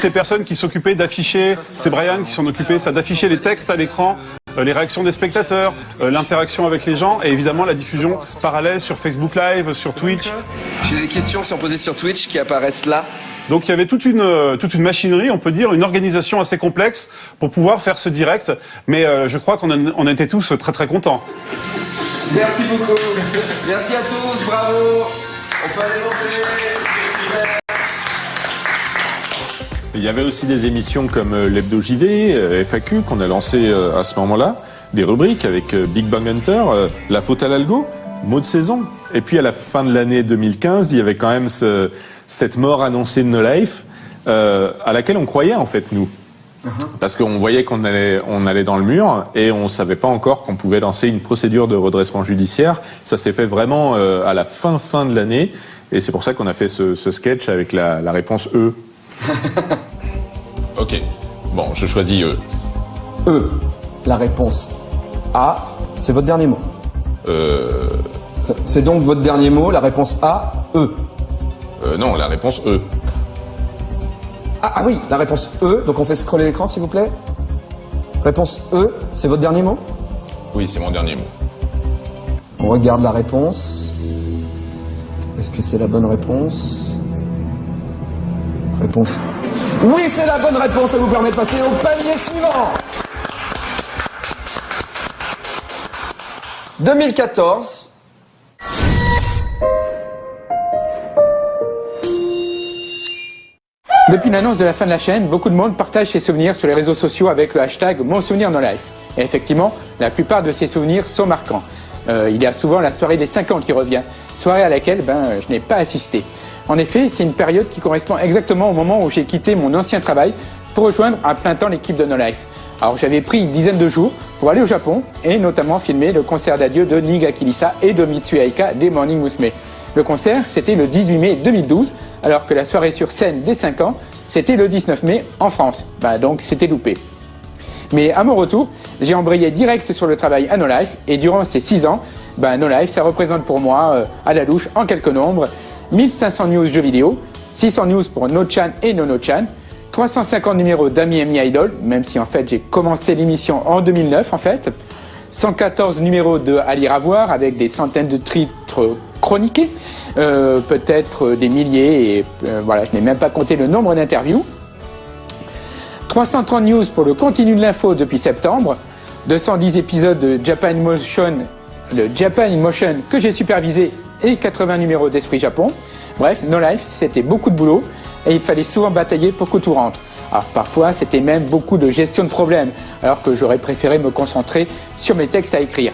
toutes les personnes qui s'occupaient d'afficher, c'est Brian qui s'en occupait, ça d'afficher les textes à l'écran, les réactions des spectateurs, l'interaction avec les gens et évidemment la diffusion parallèle sur Facebook Live, sur Twitch. J'ai des questions qui sont posées sur Twitch qui apparaissent là. Donc il y avait toute une machinerie, on peut dire, une organisation assez complexe pour pouvoir faire ce direct. Mais je crois qu'on était tous très très contents. Merci beaucoup. Merci à tous, bravo. On peut aller manger. Il y avait aussi des émissions comme l'Hebdo JV, FAQ qu'on a lancé à ce moment-là, des rubriques avec Big Bang Hunter, La faute à l'algo, mot de saison. Et puis à la fin de l'année 2015, il y avait quand même cette mort annoncée de No Life, à laquelle on croyait en fait nous. Parce qu'on voyait qu'on allait dans le mur et on savait pas encore qu'on pouvait lancer une procédure de redressement judiciaire. Ça s'est fait vraiment à la fin de l'année et c'est pour ça qu'on a fait ce sketch avec la réponse E. Ok, bon, je choisis E. E, la réponse A, c'est votre dernier mot. C'est donc votre dernier mot, la réponse A, E. Non, la réponse E. Ah oui, la réponse E, donc on fait scroller l'écran s'il vous plaît. Réponse E, c'est votre dernier mot? Oui, c'est mon dernier mot. On regarde la réponse. Est-ce que c'est la bonne réponse? Réponse. Oui, c'est la bonne réponse, ça vous permet de passer au palier suivant. 2014. Depuis l'annonce de la fin de la chaîne, beaucoup de monde partage ses souvenirs sur les réseaux sociaux avec le hashtag #MonSouvenirNoLife. Et effectivement, la plupart de ces souvenirs sont marquants. Il y a souvent la soirée des 5 ans qui revient, soirée à laquelle je n'ai pas assisté. En effet, c'est une période qui correspond exactement au moment où j'ai quitté mon ancien travail pour rejoindre à plein temps l'équipe de No Life. Alors j'avais pris une dizaine de jours pour aller au Japon et notamment filmer le concert d'adieu de Niga Kilisa et de Mitsuya Aika des Morning Musume. Le concert, c'était le 18 mai 2012, alors que la soirée sur scène des 5 ans, c'était le 19 mai en France. Donc c'était loupé. Mais à mon retour, j'ai embrayé direct sur le travail à No Life et durant ces 6 ans, No Life, ça représente pour moi, à la louche, en quelques nombres, 1500 news jeux vidéo, 600 news pour No-chan et No-no-chan, 350 numéros d'Ami Idol, même si en fait j'ai commencé l'émission en 2009 en fait, 114 numéros de À lire à voir avec des centaines de titres chroniqués, peut-être des milliers et voilà, je n'ai même pas compté le nombre d'interviews, 330 news pour le continu de l'info depuis septembre, 210 épisodes de Japan in Motion que j'ai supervisé et 80 numéros d'Esprit Japon. Bref, No Life, c'était beaucoup de boulot et il fallait souvent batailler pour que tout rentre. Alors parfois, c'était même beaucoup de gestion de problèmes, alors que j'aurais préféré me concentrer sur mes textes à écrire.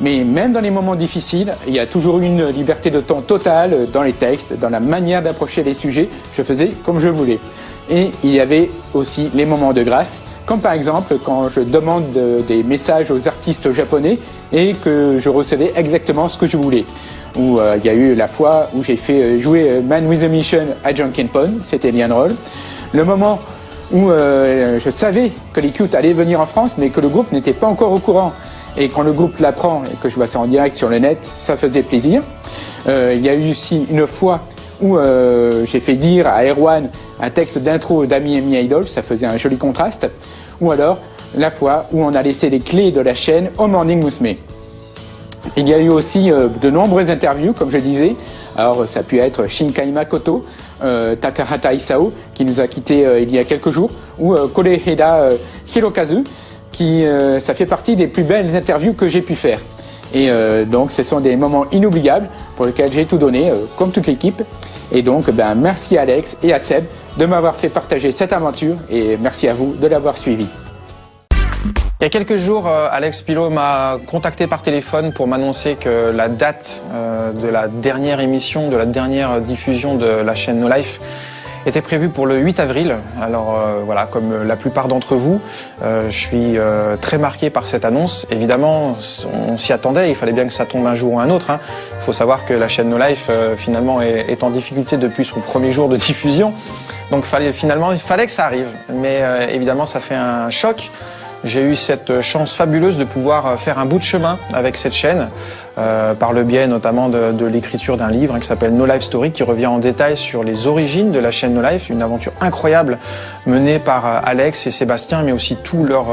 Mais même dans les moments difficiles, il y a toujours eu une liberté de ton totale dans les textes, dans la manière d'approcher les sujets. Je faisais comme je voulais. Et il y avait aussi les moments de grâce, comme par exemple quand je demande des messages aux artistes japonais et que je recevais exactement ce que je voulais. Ou il y a eu la fois où j'ai fait jouer Man with a Mission à Junkenpon, c'était bien drôle. Le moment où je savais que les Cute allaient venir en France, mais que le groupe n'était pas encore au courant. Et quand le groupe l'apprend et que je vois ça en direct sur le net, ça faisait plaisir. Il y a eu aussi une fois où j'ai fait dire à Erwan un texte d'intro d'Ami Idol, ça faisait un joli contraste. Ou alors la fois où on a laissé les clés de la chaîne au Morning Musume. Il y a eu aussi de nombreuses interviews, comme je disais. Alors, ça a pu être Shinkai Makoto, Takahata Isao, qui nous a quittés il y a quelques jours, ou Koreheda Hirokazu, qui ça fait partie des plus belles interviews que j'ai pu faire. Et donc, ce sont des moments inoubliables pour lesquels j'ai tout donné, comme toute l'équipe. Et donc, merci à Alex et à Seb de m'avoir fait partager cette aventure et merci à vous de l'avoir suivi. Il y a quelques jours, Alex Pilot m'a contacté par téléphone pour m'annoncer que la date de la dernière émission, de la dernière diffusion de la chaîne No Life était prévue pour le 8 avril. Alors voilà, comme la plupart d'entre vous, je suis très marqué par cette annonce. Évidemment, on s'y attendait, il fallait bien que ça tombe un jour ou un autre. Il faut savoir que la chaîne No Life, finalement, est en difficulté depuis son premier jour de diffusion. Donc il fallait que ça arrive. Mais évidemment, ça fait un choc j'ai eu cette chance fabuleuse de pouvoir faire un bout de chemin avec cette chaîne, par le biais notamment de l'écriture d'un livre qui s'appelle No Life Story, qui revient en détail sur les origines de la chaîne No Life, une aventure incroyable menée par Alex et Sébastien, mais aussi tous leurs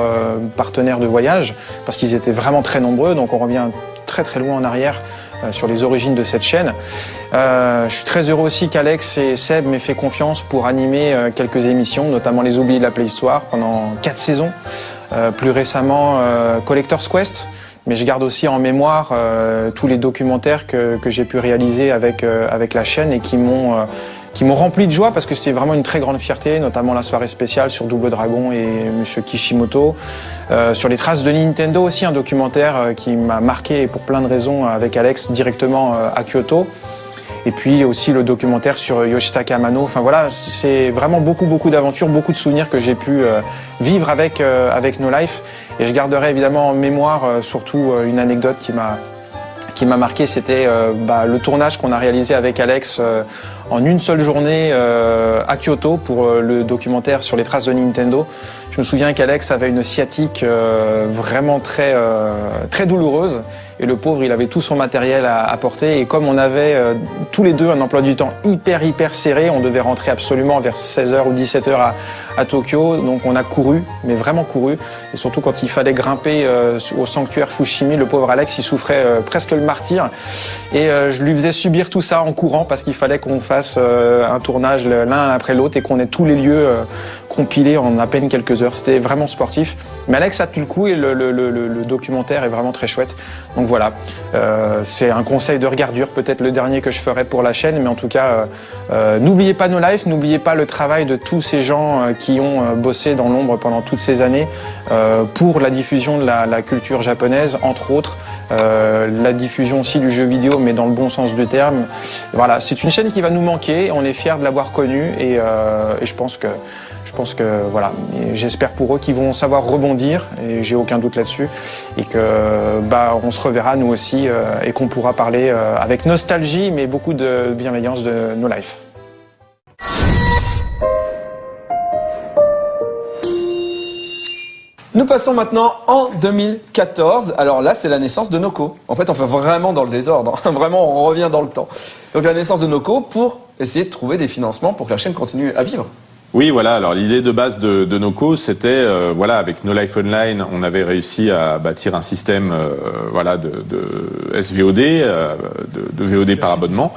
partenaires de voyage, parce qu'ils étaient vraiment très nombreux, donc on revient très très loin en arrière sur les origines de cette chaîne. Je suis très heureux aussi qu'Alex et Seb m'aient fait confiance pour animer quelques émissions, notamment Les Oubliés de la Préhistoire pendant 4 saisons. Plus récemment, Collector's Quest. Mais je garde aussi en mémoire tous les documentaires que j'ai pu réaliser avec la chaîne et qui m'ont rempli de joie parce que c'est vraiment une très grande fierté, notamment la soirée spéciale sur Double Dragon et Monsieur Kishimoto. Sur les traces de Nintendo aussi, un documentaire qui m'a marqué pour plein de raisons avec Alex directement à Kyoto. Et puis aussi le documentaire sur Yoshitaka Amano. Enfin voilà, c'est vraiment beaucoup d'aventures, beaucoup de souvenirs que j'ai pu vivre avec No Life. Et je garderai évidemment en mémoire surtout une anecdote qui m'a marqué, c'était le tournage qu'on a réalisé avec Alex en une seule journée à Kyoto pour le documentaire sur les traces de Nintendo. Je me souviens qu'Alex avait une sciatique vraiment très douloureuse et le pauvre, il avait tout son matériel à porter et comme on avait tous les deux un emploi du temps hyper serré, on devait rentrer absolument vers 16h ou 17h à Tokyo, donc on a couru, mais vraiment couru, et surtout quand il fallait grimper au sanctuaire Fushimi, le pauvre Alex, il souffrait presque le martyre et je lui faisais subir tout ça en courant parce qu'il fallait qu'on fasse un tournage l'un après l'autre et qu'on ait tous les lieux compilés en à peine quelques heures. C'était vraiment sportif. Mais Alex a tenu le coup et le documentaire est vraiment très chouette. Donc voilà, c'est un conseil de regardure, peut-être le dernier que je ferai pour la chaîne, mais en tout cas, n'oubliez pas No Life, n'oubliez pas le travail de tous ces gens qui ont bossé dans l'ombre pendant toutes ces années pour la diffusion de la culture japonaise, entre autres, la diffusion aussi du jeu vidéo, mais dans le bon sens du terme. Voilà, c'est une chaîne qui va nous manquer, on est fiers de l'avoir connue et je pense que voilà, j'espère pour eux qu'ils vont savoir rebondir et j'ai aucun doute là-dessus et que on se reverra nous aussi et qu'on pourra parler avec nostalgie mais beaucoup de bienveillance de No Life. Nous passons maintenant en 2014. Alors là, c'est la naissance de Noko. En fait, on fait vraiment dans le désordre. Vraiment, on revient dans le temps. Donc la naissance de Noko pour essayer de trouver des financements pour que la chaîne continue à vivre. Oui, voilà. Alors l'idée de base de Noko, c'était avec No Life Online, on avait réussi à bâtir un système de SVOD, de VOD par abonnement,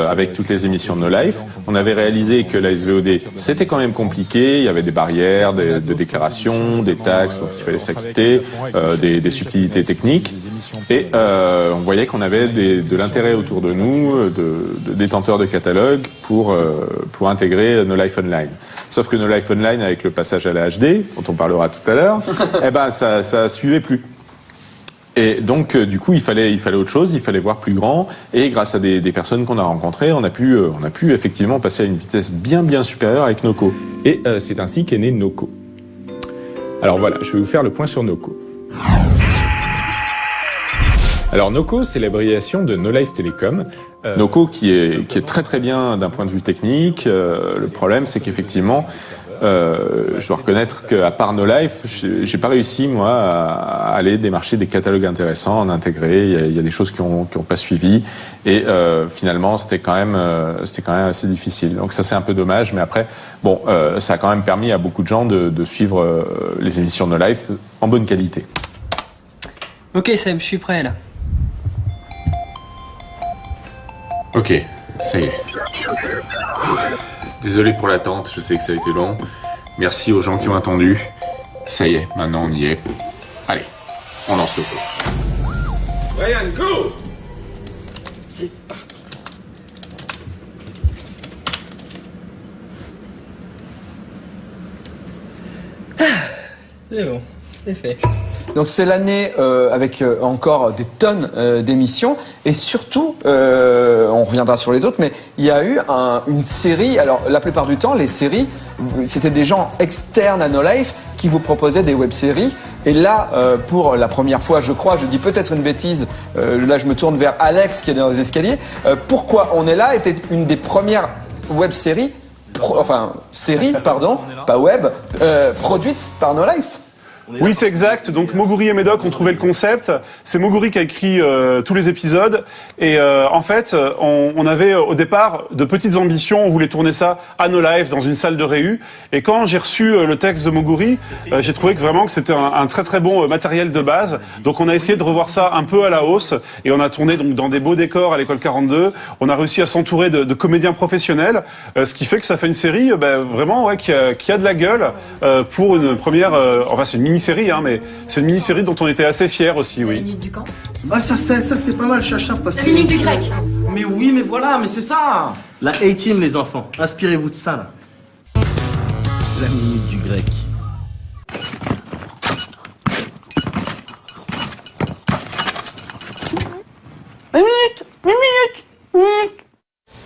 avec toutes les émissions de No Life. On avait réalisé que la SVOD, c'était quand même compliqué. Il y avait des barrières, de déclarations, des taxes, donc il fallait s'acquitter, des subtilités techniques. Et on voyait qu'on avait de l'intérêt autour de nous, de détenteurs de catalogues pour intégrer No Life Online. Sauf que No Life Online, avec le passage à la HD, dont on parlera tout à l'heure, ça suivait plus. Et donc, du coup, il fallait autre chose, il fallait voir plus grand. Et grâce à des personnes qu'on a rencontrées, on a pu effectivement passer à une vitesse bien supérieure avec Noko. Et c'est ainsi qu'est né Noko. Alors voilà, je vais vous faire le point sur Noko. Alors Noko, c'est l'abréviation de No Life Telecom. Noko qui est très bien d'un point de vue technique. Le problème, c'est qu'effectivement, je dois reconnaître qu'à part No Life, j'ai pas réussi moi à aller démarcher des catalogues intéressants, en intégrer. Il y a des choses qui ont pas suivi et finalement c'était quand même assez difficile. Donc ça c'est un peu dommage, mais après ça a quand même permis à beaucoup de gens de suivre les émissions No Life en bonne qualité. Ok Seb, je suis prêt là. Ok, ça y est. Désolé pour l'attente, je sais que ça a été long. Merci aux gens qui ont attendu. Ça y est, maintenant on y est. Allez, on lance le coup. Ryan, go! C'est parti. C'est bon, c'est fait. Donc c'est l'année avec encore des tonnes d'émissions et surtout, on reviendra sur les autres, mais il y a eu une série, alors la plupart du temps les séries, c'était des gens externes à No Life qui vous proposaient des web-séries et là, pour la première fois je crois, je dis peut-être une bêtise, là je me tourne vers Alex qui est dans les escaliers, Pourquoi on est là était une des premières séries, pas web, produite par No Life. Oui, c'est exact. Donc Moguri et Médoc ont trouvé le concept. C'est Moguri qui a écrit tous les épisodes. Et en fait, on avait au départ de petites ambitions. On voulait tourner ça à No Life dans une salle de réu. Et quand j'ai reçu le texte de Moguri, j'ai trouvé que vraiment que c'était un très très bon matériel de base. Donc on a essayé de revoir ça un peu à la hausse. Et on a tourné donc dans des beaux décors à l'école 42. On a réussi à s'entourer de comédiens professionnels, ce qui fait que ça fait une série vraiment qui a de la gueule pour une première. Enfin, c'est une mini-série, hein, mais c'est une mini-série dont on était assez fiers aussi, oui. La minute du camp. Bah ça c'est pas mal, Chacha, parce que... La minute du grec. Mais oui, mais voilà, mais c'est ça. La A-Team, les enfants, inspirez-vous de ça, là. La minute du grec. Une minute.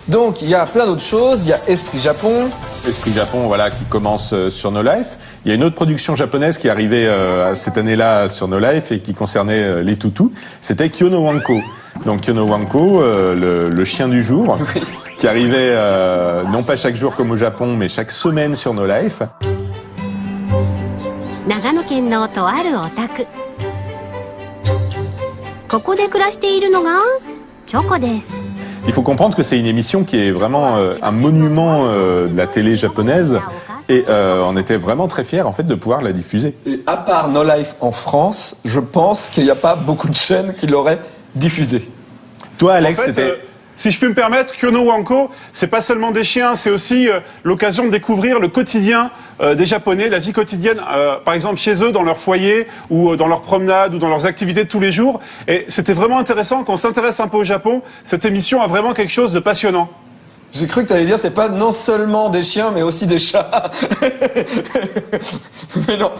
Donc il y a plein d'autres choses, il y a Esprit Japon. Esprit Japon, voilà, qui commence sur No Life. Il y a une autre production japonaise qui est arrivée cette année-là sur No Life et qui concernait les toutous. C'était Kyono Wanko. Donc Kyono Wanko, le chien du jour, qui arrivait non pas chaque jour comme au Japon, mais chaque semaine sur No Life. Nagano-ken no to aru otaku. Koko de kurashite iru no ga Choco desu. Il faut comprendre que c'est une émission qui est vraiment un monument de la télé japonaise et on était vraiment très fiers en fait de pouvoir la diffuser. Et à part No Life en France, je pense qu'il n'y a pas beaucoup de chaînes qui l'auraient diffusée. Toi, Alex, En fait, si je peux me permettre, Kyono Wanko, c'est pas seulement des chiens, c'est aussi l'occasion de découvrir le quotidien des Japonais, la vie quotidienne, par exemple chez eux, dans leur foyer, ou dans leurs promenades, ou dans leurs activités de tous les jours. Et c'était vraiment intéressant, quand on s'intéresse un peu au Japon, cette émission a vraiment quelque chose de passionnant. J'ai cru que tu allais dire c'est pas non seulement des chiens mais aussi des chats. Mais non.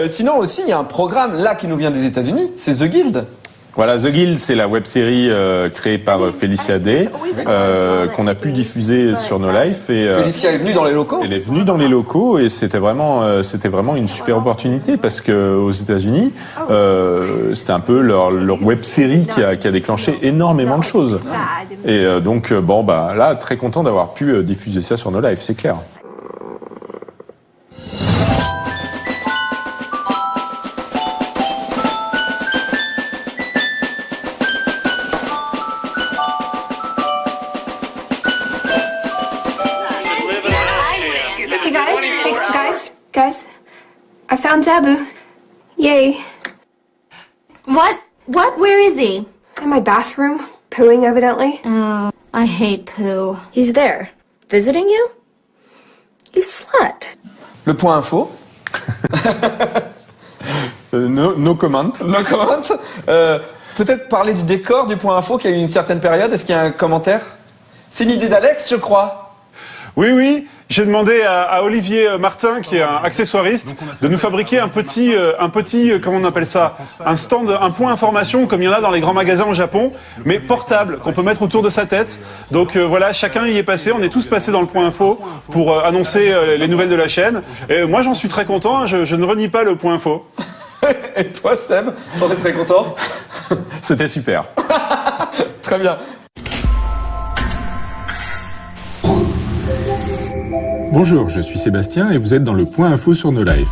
Sinon aussi il y a un programme là qui nous vient des États-Unis, c'est The Guild. Voilà, The Guild, c'est la web-série créée par Felicia Day, qu'on a pu diffuser sur No Life. Et, Felicia est venue dans les locaux. Elle est venue dans les locaux et c'était vraiment une super opportunité parce que aux États-Unis, c'était un peu leur web-série qui a déclenché énormément de choses. Et donc là, très content d'avoir pu diffuser ça sur No Life, c'est clair. Guys, I found Zabu. Yay. What? Where is he? In my bathroom, pooing evidently. Oh, I hate poo. He's there. Visiting you? You slut. Le point info. No comment. No comment. Peut-être parler du décor du point info qui a eu une certaine période. Est-ce qu'il y a un commentaire? C'est une idée d'Alex, je crois. Oui. J'ai demandé à Olivier Martin, qui est un accessoiriste, de nous fabriquer un petit, comment on appelle ça, un stand, un point information, comme il y en a dans les grands magasins au Japon, mais portable, qu'on peut mettre autour de sa tête. Donc voilà, chacun y est passé, on est tous passés dans le point info pour annoncer les nouvelles de la chaîne. Et moi, j'en suis très content, je ne renie pas le point info. Et toi, Seb, t'en es très content? C'était super. Très bien. Bonjour, je suis Sébastien et vous êtes dans le point info sur No Life.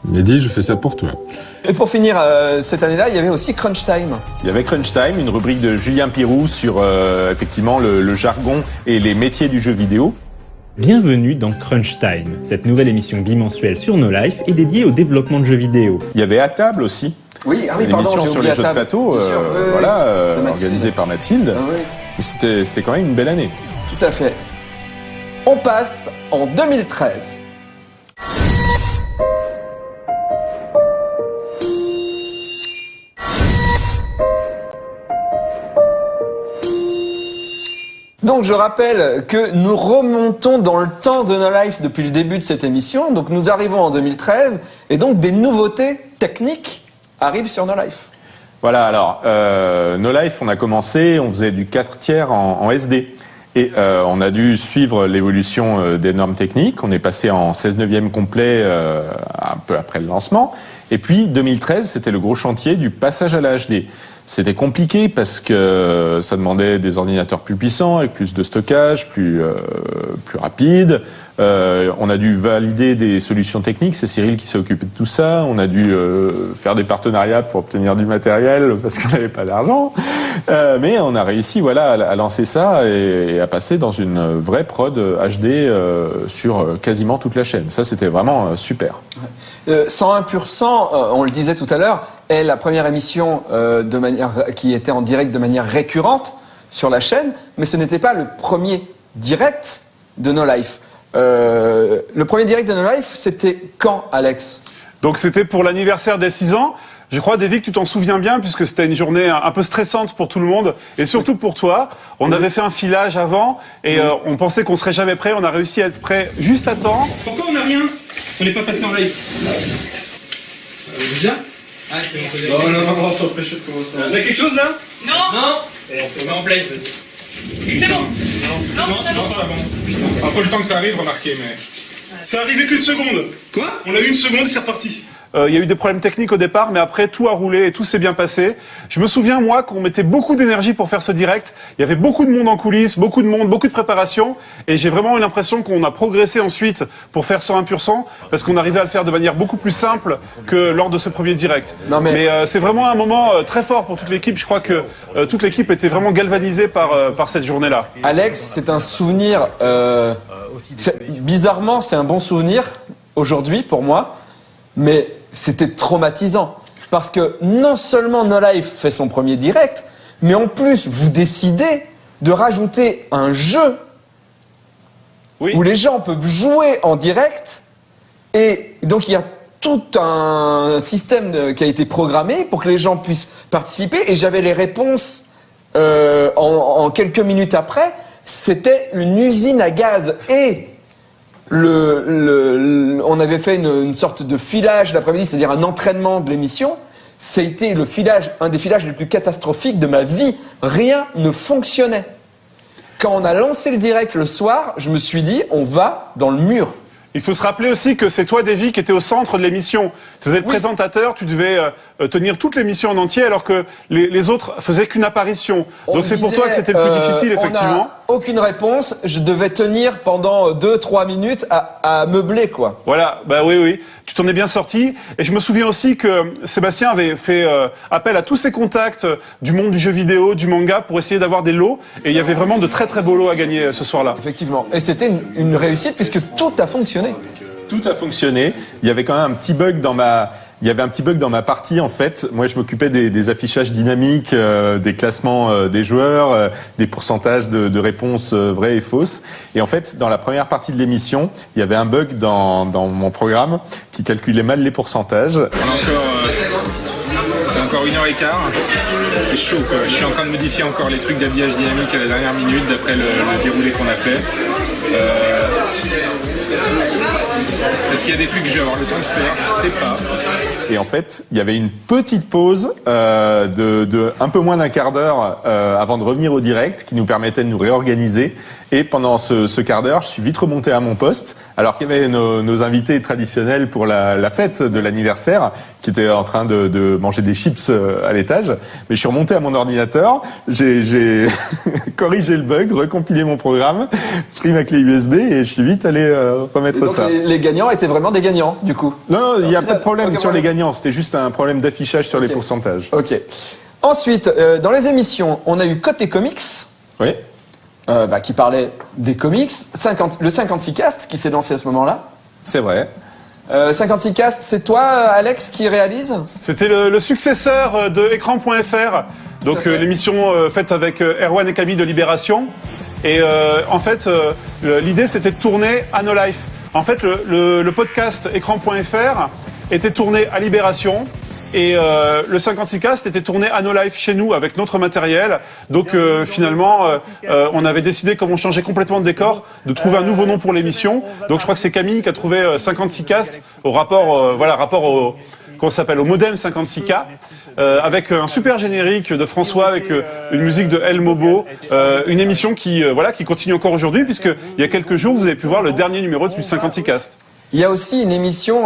Mehdi, je fais ça pour toi. Et pour finir, cette année-là, il y avait aussi Crunch Time. Il y avait Crunch Time, une rubrique de Julien Pirou sur effectivement le jargon et les métiers du jeu vidéo. Bienvenue dans Crunch Time. Cette nouvelle émission bimensuelle sur No Life est dédiée au développement de jeux vidéo. Il y avait À Table aussi. Oui, une émission sur les jeux de plateau, organisée par Mathilde. Ah, oui. C'était quand même une belle année. Tout à fait. On passe en 2013. Donc je rappelle que nous remontons dans le temps de No Life depuis le début de cette émission. Donc nous arrivons en 2013 et donc des nouveautés techniques arrivent sur No Life. Voilà, alors No Life, on a commencé, on faisait du 4/3 en SD. Et on a dû suivre l'évolution des normes techniques. On est passé en 16/9 complet un peu après le lancement. Et puis 2013, c'était le gros chantier du passage à la HD. C'était compliqué parce que ça demandait des ordinateurs plus puissants, avec plus de stockage, plus rapide. On a dû valider des solutions techniques. C'est Cyril qui s'est occupé de tout ça. On a dû faire des partenariats pour obtenir du matériel parce qu'on n'avait pas d'argent. Mais on a réussi, voilà, à lancer ça et à passer dans une vraie prod HD sur quasiment toute la chaîne. Ça, c'était vraiment super. 101%, on le disait tout à l'heure, est la première émission qui était en direct de manière récurrente sur la chaîne, mais ce n'était pas le premier direct de No Life. Le premier direct de No Life, c'était quand, Alex? Donc c'était pour l'anniversaire des 6 ans. Je crois, Davy, que tu t'en souviens bien, puisque c'était une journée un peu stressante pour tout le monde, et surtout pour toi. On avait fait un filage avant, et on pensait qu'on serait jamais prêt. On a réussi à être prêt juste à temps. Pourquoi on n'a rien? On n'est pas passé en live. Déjà? Ah, c'est bon. Non, ça serait chaud de commencer. On a quelque chose là? Non. Et on se met en play. C'est bon. Non, c'est pas bon. Après le temps que ça arrive, remarquez, mais. C'est arrivé qu'une seconde. Quoi? On a eu une seconde et c'est reparti. Il y a eu des problèmes techniques au départ, mais après tout a roulé et tout s'est bien passé. Je me souviens, moi, qu'on mettait beaucoup d'énergie pour faire ce direct. Il y avait beaucoup de monde en coulisses, beaucoup de monde, beaucoup de préparation. Et j'ai vraiment eu l'impression qu'on a progressé ensuite pour faire 101%, parce qu'on arrivait à le faire de manière beaucoup plus simple que lors de ce premier direct. Mais c'est vraiment un moment très fort pour toute l'équipe. Je crois que toute l'équipe était vraiment galvanisée par cette journée-là. Alex, c'est un souvenir... bizarrement, c'est un bon souvenir aujourd'hui pour moi, mais c'était traumatisant. Parce que non seulement No Life fait son premier direct, mais en plus, vous décidez de rajouter un jeu où les gens peuvent jouer en direct. Et donc, il y a tout un système qui a été programmé pour que les gens puissent participer. Et j'avais les réponses en quelques minutes après. C'était une usine à gaz. Et on avait fait une sorte de filage l'après-midi, c'est-à-dire un entraînement de l'émission. C'était un des filages les plus catastrophiques de ma vie. Rien ne fonctionnait. Quand on a lancé le direct le soir, je me suis dit, on va dans le mur. Il faut se rappeler aussi que c'est toi, Davy, qui était au centre de l'émission. Tu étais le présentateur, tu devais tenir toute l'émission en entier, alors que les autres faisaient qu'une apparition. Donc c'est pour toi que c'était le plus difficile, effectivement. Aucune réponse, je devais tenir pendant 2-3 minutes à meubler, quoi. Voilà, bah oui, tu t'en es bien sorti. Et je me souviens aussi que Sébastien avait fait appel à tous ses contacts du monde du jeu vidéo, du manga, pour essayer d'avoir des lots. Et il y avait vraiment de très très beaux lots à gagner ce soir-là. Effectivement. Et c'était une réussite, puisque tout a fonctionné. Tout a fonctionné. Il y avait quand même un petit bug dans ma partie, en fait. Moi, je m'occupais des affichages dynamiques, des classements des joueurs, des pourcentages de réponses vraies et fausses. Et en fait, dans la première partie de l'émission, il y avait un bug dans mon programme qui calculait mal les pourcentages. C'est encore 1h15. C'est chaud, quoi. Je suis en train de modifier encore les trucs d'habillage dynamique à la dernière minute, d'après le déroulé qu'on a fait. Est-ce qu'il y a des trucs que je vais avoir le temps de faire? Je sais pas. Et en fait, il y avait une petite pause de un peu moins d'un quart d'heure avant de revenir au direct, qui nous permettait de nous réorganiser. Et pendant ce quart d'heure, je suis vite remonté à mon poste, alors qu'il y avait nos invités traditionnels pour la fête de l'anniversaire, qui étaient en train de manger des chips à l'étage. Mais je suis remonté à mon ordinateur, j'ai corrigé le bug, recompilé mon programme, pris ma clé USB et je suis vite allé remettre donc ça. Les gagnants étaient vraiment des gagnants, du coup. Non, il n'y a pas de problème sur les gagnants. C'était juste un problème d'affichage sur les pourcentages. Ok. Ensuite, dans les émissions, on a eu Côté Comics. Oui. Qui parlait des comics. Le 56cast qui s'est lancé à ce moment-là. C'est vrai. 56cast, c'est toi, Alex, qui réalise? C'était le successeur de Écran.fr, donc l'émission faite avec Erwan et Camille de Libération. Et en fait, l'idée, c'était de tourner à No Life. En fait, le podcast Écran.fr était tourné à Libération. Et le 56cast était tourné à No Life chez nous avec notre matériel. Donc finalement, on avait décidé, comme on changeait complètement de décor, de trouver un nouveau nom pour l'émission. Donc je crois que c'est Camille qui a trouvé 56cast au rapport au comment ça s'appelle, au modem 56K, avec un super générique de François, avec une musique de El Mobo, une émission qui continue encore aujourd'hui, puisque il y a quelques jours vous avez pu voir le dernier numéro du 56cast. Il y a aussi une émission,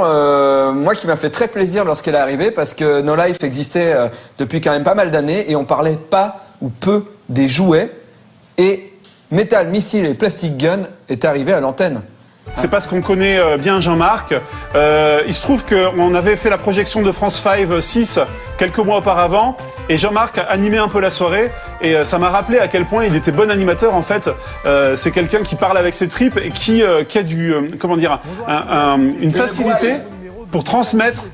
moi, qui m'a fait très plaisir lorsqu'elle est arrivée, parce que No Life existait depuis quand même pas mal d'années, et on parlait pas ou peu des jouets, et Metal, Missile et Plastic Gun est arrivé à l'antenne. C'est parce qu'on connaît bien Jean-Marc. Il se trouve qu'on avait fait la projection de France 5 6 quelques mois auparavant, et Jean-Marc a animé un peu la soirée, et ça m'a rappelé à quel point il était bon animateur. En fait, c'est quelqu'un qui parle avec ses tripes et qui a une facilité pour transmettre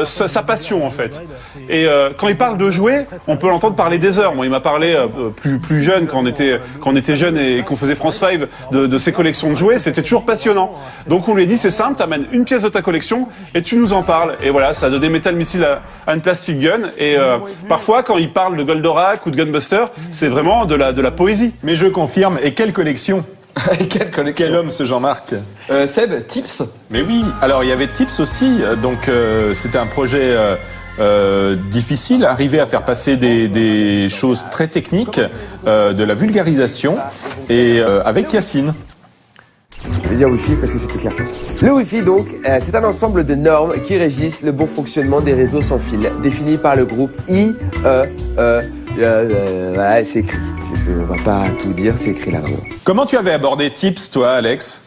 sa passion, en fait. Et quand il parle de jouets, on peut l'entendre parler des heures. Moi, il m'a parlé plus jeune, quand on était jeune et qu'on faisait France 5, de ses collections de jouets. C'était toujours passionnant. Donc on lui a dit, c'est simple, t'amènes une pièce de ta collection et tu nous en parles. Et voilà, ça a donné Metal Missile à une Plastic Gun. Et parfois, quand il parle de Goldorak ou de Gunbuster, c'est vraiment de la poésie. Mais je confirme, et quelle collection? Quelle collection? Quel homme ce Jean-Marc? Seb, Tips? Mais oui, alors il y avait Tips aussi, donc c'était un projet difficile, arriver à faire passer des choses très techniques, de la vulgarisation, et avec Yacine. Je vais dire Wi-Fi parce que c'est plus clair. Le Wi-Fi, donc, c'est un ensemble de normes qui régissent le bon fonctionnement des réseaux sans fil, définis par le groupe IEEE. Ouais, c'est écrit. Je ne vais pas tout dire, c'est écrit là. Comment tu avais abordé Tips, toi, Alex?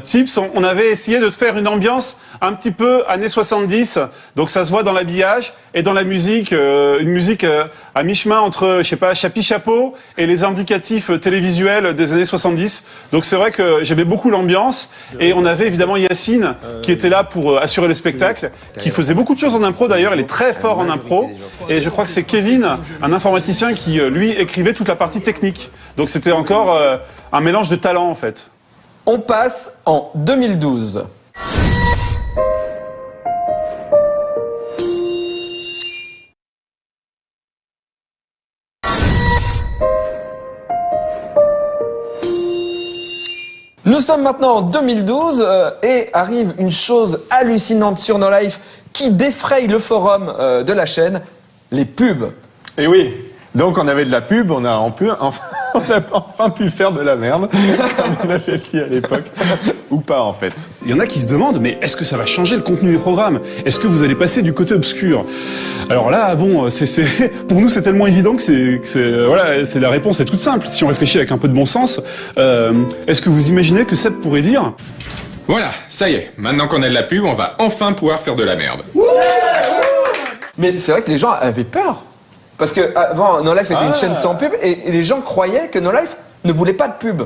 Tips, on avait essayé de te faire une ambiance un petit peu années 70, donc ça se voit dans l'habillage et dans la musique, une musique à mi-chemin entre, je sais pas, Chapi Chapeau et les indicatifs télévisuels des années 70. Donc c'est vrai que j'aimais beaucoup l'ambiance, et on avait évidemment Yacine qui était là pour assurer le spectacle, qui faisait beaucoup de choses en impro d'ailleurs, il est très fort en impro, et je crois que c'est Kevin, un informaticien, qui lui écrivait toute la partie technique. Donc c'était encore un mélange de talents, en fait. On passe en 2012. Nous sommes maintenant en 2012 et arrive une chose hallucinante sur No Life qui défraye le forum de la chaîne, les pubs. Et oui, donc on avait de la pub, on a enfin pu faire de la merde, comme on avait dit à l'époque, ou pas en fait. Il y en a qui se demandent, mais est-ce que ça va changer le contenu des programmes? Est-ce que vous allez passer du côté obscur? Alors là, bon, pour nous c'est tellement évident que voilà, la réponse est toute simple. Si on réfléchit avec un peu de bon sens, est-ce que vous imaginez que Seb pourrait dire: Voilà, ça y est, maintenant qu'on a de la pub, on va enfin pouvoir faire de la merde. Mais c'est vrai que les gens avaient peur. Parce que avant, No Life était une chaîne sans pub, et les gens croyaient que No Life ne voulait pas de pub.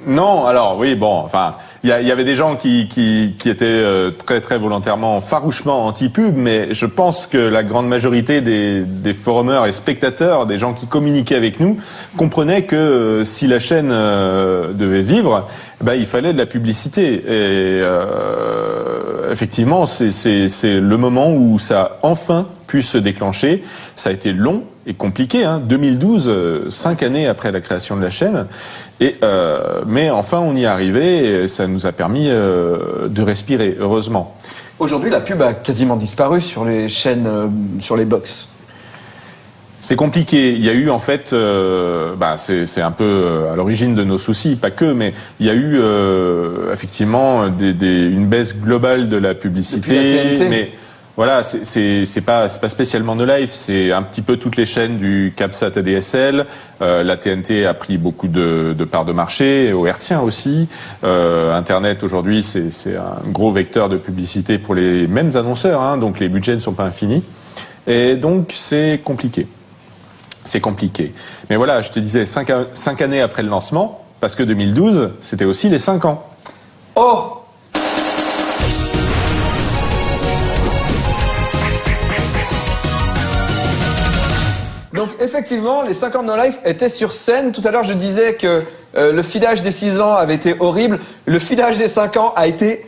Non, alors oui, bon, enfin, il y avait des gens qui étaient très très volontairement, farouchement anti-pub, mais je pense que la grande majorité des forumers et spectateurs, des gens qui communiquaient avec nous, comprenaient que si la chaîne devait vivre, il fallait de la publicité. Et effectivement, c'est le moment où ça a enfin pu se déclencher. Ça a été long et compliqué, 2012, 5 années après la création de la chaîne. Mais enfin, on y est arrivé, et ça nous a permis de respirer, heureusement. Aujourd'hui, la pub a quasiment disparu sur les chaînes, sur les box. C'est compliqué. Il y a eu en fait, c'est un peu à l'origine de nos soucis, pas que, mais il y a eu effectivement une baisse globale de la publicité. Depuis la TNT. Mais voilà, c'est pas spécialement No Life, c'est un petit peu toutes les chaînes du CabSat ADSL. La TNT a pris beaucoup de parts de marché, au hertzien aussi. Internet aujourd'hui, c'est un gros vecteur de publicité pour les mêmes annonceurs, donc les budgets ne sont pas infinis. Et donc c'est compliqué. C'est compliqué. Mais voilà, je te disais 5 années après le lancement, parce que 2012, c'était aussi les 5 ans. Oh! Donc effectivement, les 5 ans de No Life étaient sur scène. Tout à l'heure, je disais que le filage des 6 ans avait été horrible. Le filage des 5 ans a été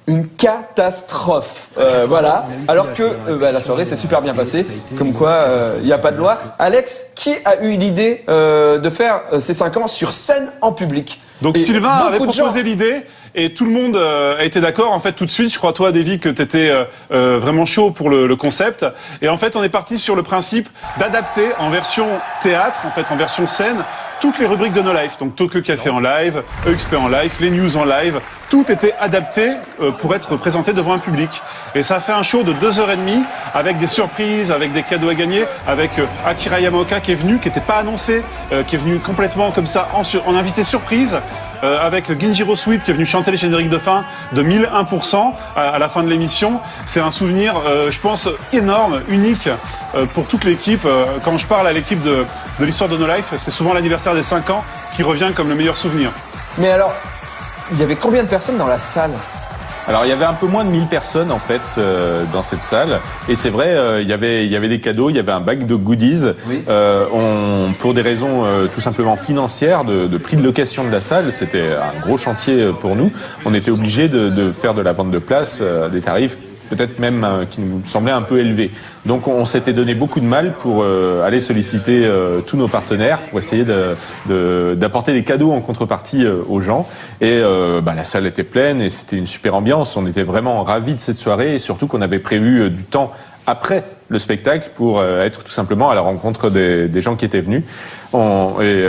une catastrophe. Voilà. Alors que la soirée s'est super bien passée. Comme quoi, il n'y a pas de loi. Alex, qui a eu l'idée de faire ces 5 ans sur scène en public? Donc et Sylvain avait proposé l'idée. Et tout le monde a été d'accord, en fait, tout de suite. Je crois, toi, Davy, que tu étais vraiment chaud pour le concept. Et en fait, on est parti sur le principe d'adapter en version théâtre, en fait, en version scène, toutes les rubriques de No Life. Donc Tokyo Café en live, EXP en live, les news en live, tout était adapté pour être présenté devant un public. Et ça a fait un show de 2h30 avec des surprises, avec des cadeaux à gagner, avec Akira Yamaoka qui est venu, qui n'était pas annoncé, qui est venu complètement comme ça en invité surprise. Avec Ginjiro Sweet qui est venu chanter les génériques de fin de 1001% à la fin de l'émission. C'est un souvenir, je pense, énorme, unique pour toute l'équipe. Quand je parle à l'équipe de l'histoire de No Life, c'est souvent l'anniversaire des 5 ans qui revient comme le meilleur souvenir. Mais alors, il y avait combien de personnes dans la salle ? Alors il y avait un peu moins de 1000 personnes en fait dans cette salle et c'est vrai il y avait des cadeaux, il y avait un bac de goodies. Oui. Pour des raisons tout simplement financières de prix de location de la salle, c'était un gros chantier pour nous. On était obligé de faire de la vente de places à des tarifs peut-être même qui nous semblaient un peu élevés. Donc on s'était donné beaucoup de mal pour aller solliciter tous nos partenaires pour essayer d'apporter des cadeaux en contrepartie aux gens. Et la salle était pleine et c'était une super ambiance. On était vraiment ravis de cette soirée et surtout qu'on avait prévu du temps après le spectacle pour être tout simplement à la rencontre des gens qui étaient venus. On n'avait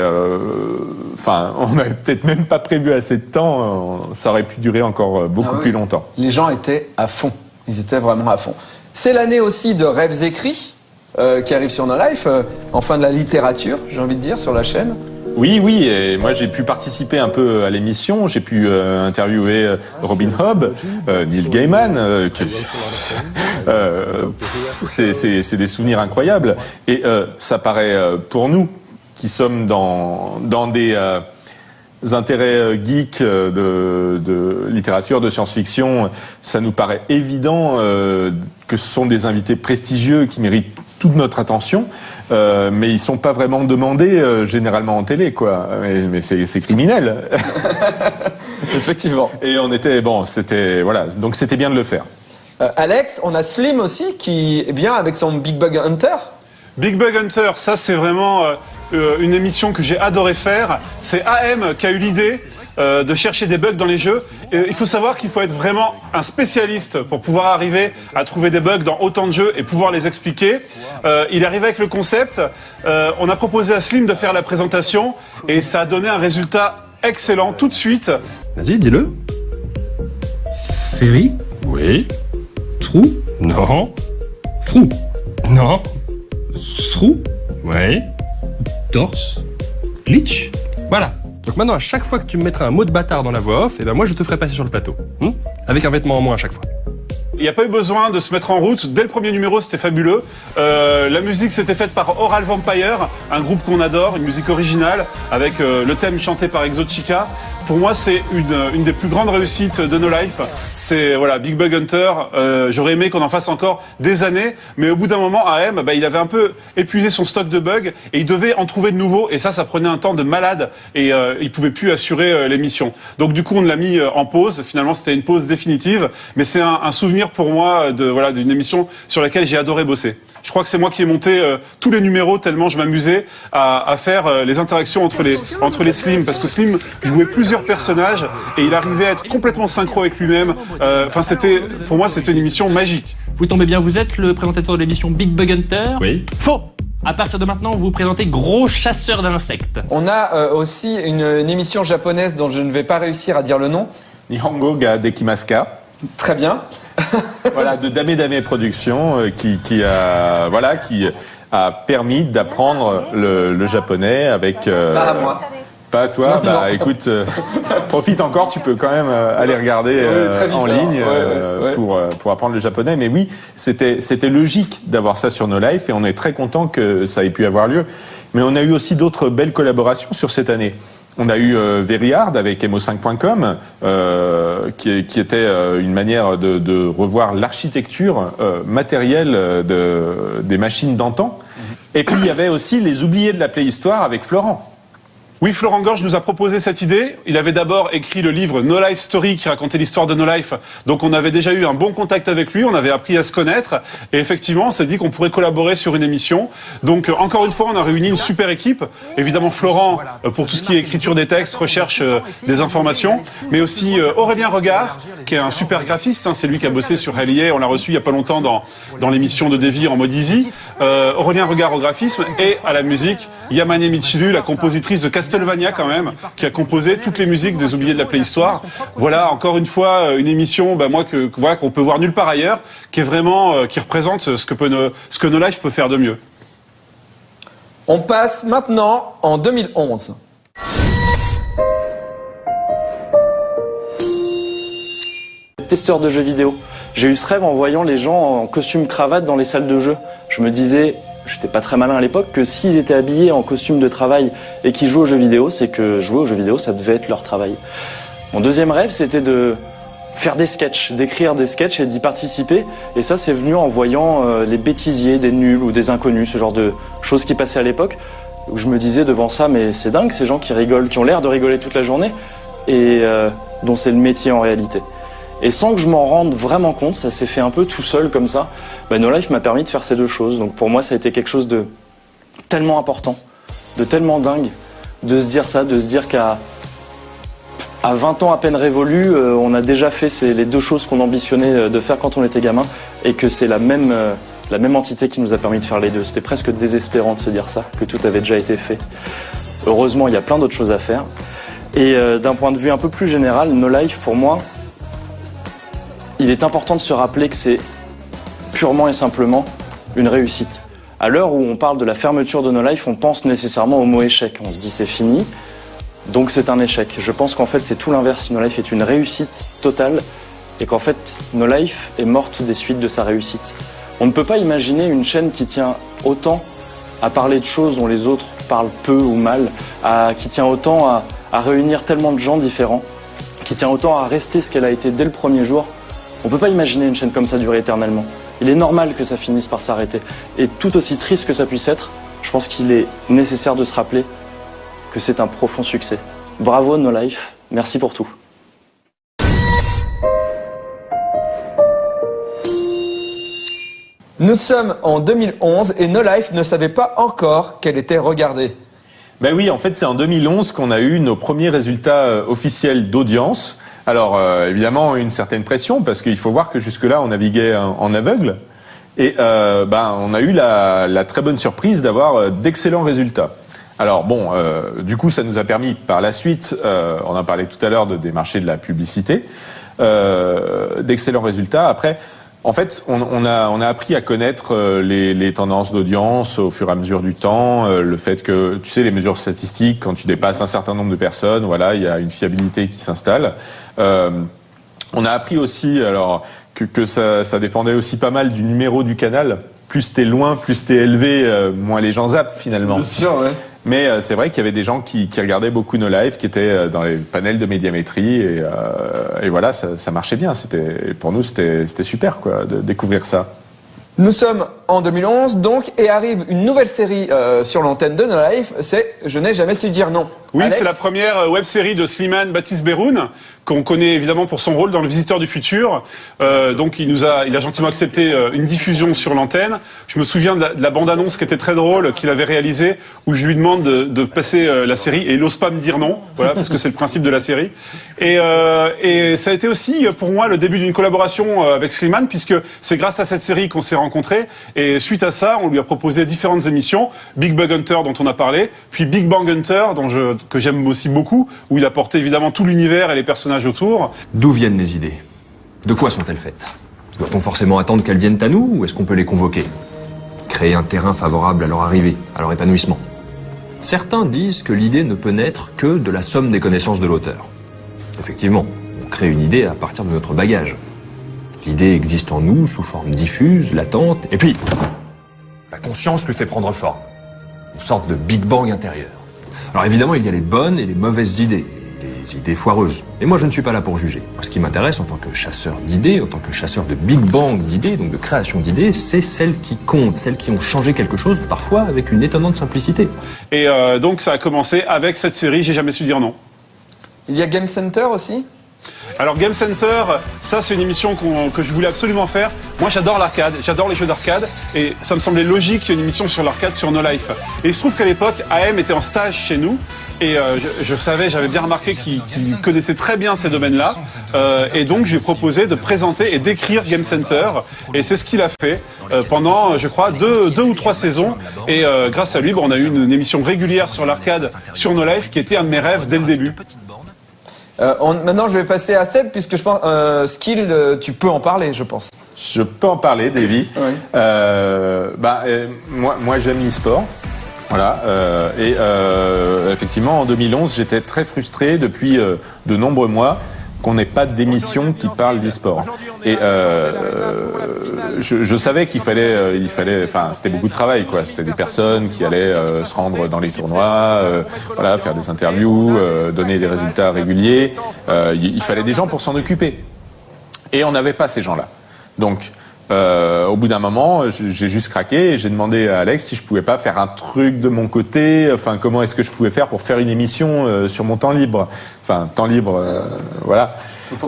peut-être même pas prévu assez de temps. Ça aurait pu durer encore beaucoup plus longtemps. Les gens étaient à fond. Ils étaient vraiment à fond. C'est l'année aussi de Rêves écrits qui arrive sur No Life, enfin de la littérature, j'ai envie de dire, sur la chaîne. Oui, et moi j'ai pu participer un peu à l'émission, j'ai pu interviewer Robin Hobb, Neil Gaiman, c'est des souvenirs incroyables. Et ça paraît pour nous qui sommes dans des intérêts geeks de littérature, de science-fiction, ça nous paraît évident que ce sont des invités prestigieux qui méritent toute notre attention, mais ils sont pas vraiment demandés généralement en télé, quoi. Mais c'est criminel. Effectivement. Et on était donc c'était bien de le faire. Alex, on a Slim aussi qui vient avec son Big Bug Hunter. Big Bug Hunter, ça c'est vraiment une émission que j'ai adoré faire. C'est AM qui a eu l'idée de chercher des bugs dans les jeux. Et il faut savoir qu'il faut être vraiment un spécialiste pour pouvoir arriver à trouver des bugs dans autant de jeux et pouvoir les expliquer. Il est arrivé avec le concept. On a proposé à Slim de faire la présentation et ça a donné un résultat excellent tout de suite. Vas-y, dis-le. Ferry. Oui. Trou. Non. Frou. Non. Srou. Oui. Torse. Glitch. Voilà. Donc maintenant, à chaque fois que tu me mettras un mot de bâtard dans la voix off, moi je te ferai passer sur le plateau. Avec un vêtement en moins à chaque fois. Il n'y a pas eu besoin de se mettre en route. Dès le premier numéro, c'était fabuleux. La musique s'était faite par Oral Vampire, un groupe qu'on adore, une musique originale, avec le thème chanté par Exotica. Pour moi, c'est une des plus grandes réussites de No Life. C'est Big Bug Hunter. J'aurais aimé qu'on en fasse encore des années, mais au bout d'un moment, AM, il avait un peu épuisé son stock de bugs et il devait en trouver de nouveaux. Et ça prenait un temps de malade et il pouvait plus assurer l'émission. Donc du coup, on l'a mis en pause. Finalement, c'était une pause définitive, mais c'est un souvenir pour moi d'une émission sur laquelle j'ai adoré bosser. Je crois que c'est moi qui ai monté tous les numéros tellement je m'amusais à faire les interactions entre les Slim, parce que Slim jouait plusieurs personnages et il arrivait à être complètement synchro avec lui-même. Pour moi, c'était une émission magique. Vous tombez bien, vous êtes le présentateur de l'émission Big Bug Hunter. Oui. Faux. À partir de maintenant, vous présentez Gros Chasseur d'insectes. On a aussi une émission japonaise dont je ne vais pas réussir à dire le nom. Nihongo ga Dekimasu. Très bien. De Dame Productions qui a permis d'apprendre le japonais avec. Pas à moi. Pas à toi. Non. Écoute, profite encore. Tu peux quand même aller regarder en ligne pour apprendre le japonais. Mais oui, c'était logique d'avoir ça sur No Life et on est très content que ça ait pu avoir lieu. Mais on a eu aussi d'autres belles collaborations sur cette année. On a eu Very Hard avec Emo5.com, qui était une manière de revoir l'architecture matérielle des machines d'antan. Et puis il y avait aussi Les Oubliés de la Playhistoire avec Florent. Oui, Florent Gorge nous a proposé cette idée. Il avait d'abord écrit le livre No Life Story qui racontait l'histoire de No Life. Donc on avait déjà eu un bon contact avec lui, on avait appris à se connaître. Et effectivement, on s'est dit qu'on pourrait collaborer sur une émission. Donc encore une fois, on a réuni une super équipe. Évidemment, Florent, pour tout ce qui est écriture des textes, recherche des informations. Mais aussi Aurélien Regard, qui est un super graphiste. C'est lui qui a bossé sur Hellier. On l'a reçu il y a pas longtemps dans l'émission de Davy en mode easy. Aurélien Regard au graphisme et à la musique, Yamane Michiru, la compositrice de Casper Castlevania quand même, qui a composé toutes les musiques des Oubliés de la Préhistoire. Voilà, encore une fois, une émission, voilà, qu'on peut voir nulle part ailleurs, qui est vraiment, qui représente ce que No Life peut faire de mieux. On passe maintenant en 2011. Testeur de jeux vidéo. J'ai eu ce rêve en voyant les gens en costume cravate dans les salles de jeu. Je me disais, j'étais pas très malin à l'époque, que s'ils étaient habillés en costume de travail et qu'ils jouaient aux jeux vidéo, c'est que jouer aux jeux vidéo, ça devait être leur travail. Mon deuxième rêve, c'était de faire des sketchs, d'écrire des sketchs et d'y participer. Et ça, c'est venu en voyant les bêtisiers, des nuls ou des inconnus, ce genre de choses qui passaient à l'époque, où je me disais devant ça, mais c'est dingue, ces gens qui rigolent, qui ont l'air de rigoler toute la journée, et dont c'est le métier en réalité. Et sans que je m'en rende vraiment compte, ça s'est fait un peu tout seul comme ça, No Life m'a permis de faire ces deux choses. Donc pour moi, ça a été quelque chose de tellement important, de tellement dingue, de se dire ça, de se dire qu'à 20 ans à peine révolus, on a déjà fait les deux choses qu'on ambitionnait de faire quand on était gamin, et que c'est la même entité qui nous a permis de faire les deux. C'était presque désespérant de se dire ça, que tout avait déjà été fait. Heureusement, il y a plein d'autres choses à faire. Et d'un point de vue un peu plus général, No Life, pour moi, il est important de se rappeler que c'est purement et simplement une réussite. À l'heure où on parle de la fermeture de No Life, on pense nécessairement au mot échec. On se dit c'est fini, donc c'est un échec. Je pense qu'en fait c'est tout l'inverse. No Life est une réussite totale et qu'en fait No Life est morte des suites de sa réussite. On ne peut pas imaginer une chaîne qui tient autant à parler de choses dont les autres parlent peu ou mal, qui tient autant à réunir tellement de gens différents, qui tient autant à rester ce qu'elle a été dès le premier jour. On peut pas imaginer une chaîne comme ça durer éternellement. Il est normal que ça finisse par s'arrêter. Et tout aussi triste que ça puisse être, je pense qu'il est nécessaire de se rappeler que c'est un profond succès. Bravo No Life, merci pour tout. Nous sommes en 2011 et No Life ne savait pas encore qu'elle était regardée. Ben oui, en fait, c'est en 2011 qu'on a eu nos premiers résultats officiels d'audience. Alors, évidemment, une certaine pression, parce qu'il faut voir que jusque-là, on naviguait en aveugle. Et on a eu la très bonne surprise d'avoir d'excellents résultats. Alors bon, du coup, ça nous a permis par la suite, on en parlait tout à l'heure des marchés de la publicité, d'excellents résultats. Après, en fait, on a appris à connaître les tendances d'audience au fur et à mesure du temps, le fait que, tu sais, les mesures statistiques, quand tu dépasses un certain nombre de personnes, voilà, il y a une fiabilité qui s'installe. On a appris aussi, alors, que ça dépendait aussi pas mal du numéro du canal. Plus t'es loin, plus t'es élevé, moins les gens zappent finalement. Bien sûr, ouais. Mais c'est vrai qu'il y avait des gens qui regardaient beaucoup No Life, qui étaient dans les panels de médiamétrie, et voilà, ça marchait bien. Pour nous, c'était super, quoi, de découvrir ça. Nous sommes en 2011, donc, et arrive une nouvelle série sur l'antenne de No Life, c'est « Je n'ai jamais su dire non ». Oui, Alex, c'est la première web-série de Slimane Baptiste Berhoun, qu'on connaît évidemment pour son rôle dans Le Visiteur du Futur. Donc il a gentiment accepté une diffusion sur l'antenne. Je me souviens de la bande-annonce qui était très drôle, qu'il avait réalisée, où je lui demande de passer la série, et il n'ose pas me dire non, voilà, parce que c'est le principe de la série. Et ça a été aussi pour moi le début d'une collaboration avec Slimane, puisque c'est grâce à cette série qu'on s'est rencontrés. Et suite à ça, on lui a proposé différentes émissions, Big Bug Hunter dont on a parlé, puis Big Bang Hunter que j'aime aussi beaucoup, où il a porté évidemment tout l'univers et les personnages autour. D'où viennent les idées? De quoi sont-elles faites? Doit-on forcément attendre qu'elles viennent à nous, ou est-ce qu'on peut les convoquer? Créer un terrain favorable à leur arrivée, à leur épanouissement. Certains disent que l'idée ne peut naître que de la somme des connaissances de l'auteur. Effectivement, on crée une idée à partir de notre bagage. L'idée existe en nous sous forme diffuse, latente, et puis la conscience lui fait prendre forme. Une sorte de Big Bang intérieur. Alors évidemment, il y a les bonnes et les mauvaises idées, les idées foireuses. Et moi, je ne suis pas là pour juger. Moi, ce qui m'intéresse en tant que chasseur d'idées, en tant que chasseur de Big Bang d'idées, donc de création d'idées, c'est celles qui comptent, celles qui ont changé quelque chose, parfois avec une étonnante simplicité. Et donc ça a commencé avec cette série J'ai jamais su dire non. Il y a Game Center aussi? Alors Game Center, ça c'est une émission que je voulais absolument faire. Moi j'adore l'arcade, j'adore les jeux d'arcade et ça me semblait logique qu'il y ait une émission sur l'arcade sur No Life. Et il se trouve qu'à l'époque, AM était en stage chez nous et je savais, j'avais bien remarqué qu'il connaissait très bien ces domaines-là. Et donc j'ai proposé de présenter et d'écrire Game Center et c'est ce qu'il a fait pendant, je crois, deux ou trois saisons. Et grâce à lui, on a eu une émission régulière sur l'arcade sur No Life qui était un de mes rêves dès le début. Maintenant, je vais passer à Seb, puisque je pense, Skill, tu peux en parler, je pense. Je peux en parler, Davy. Oui. Moi, j'aime l'e-sport. Voilà. Effectivement, en 2011, j'étais très frustré depuis de nombreux mois qu'on n'ait pas d'émission qui parle d'e-sport. Et je savais qu'il fallait, enfin, c'était beaucoup de travail, quoi. C'était des personnes qui allaient se rendre dans les tournois, voilà, faire des interviews, donner des résultats réguliers. Il fallait des gens pour s'en occuper. Et on n'avait pas ces gens-là. Donc, au bout d'un moment, j'ai juste craqué et j'ai demandé à Alex si je pouvais pas faire un truc de mon côté. Enfin, comment est-ce que je pouvais faire pour faire une émission sur mon temps libre. Enfin, temps libre, voilà.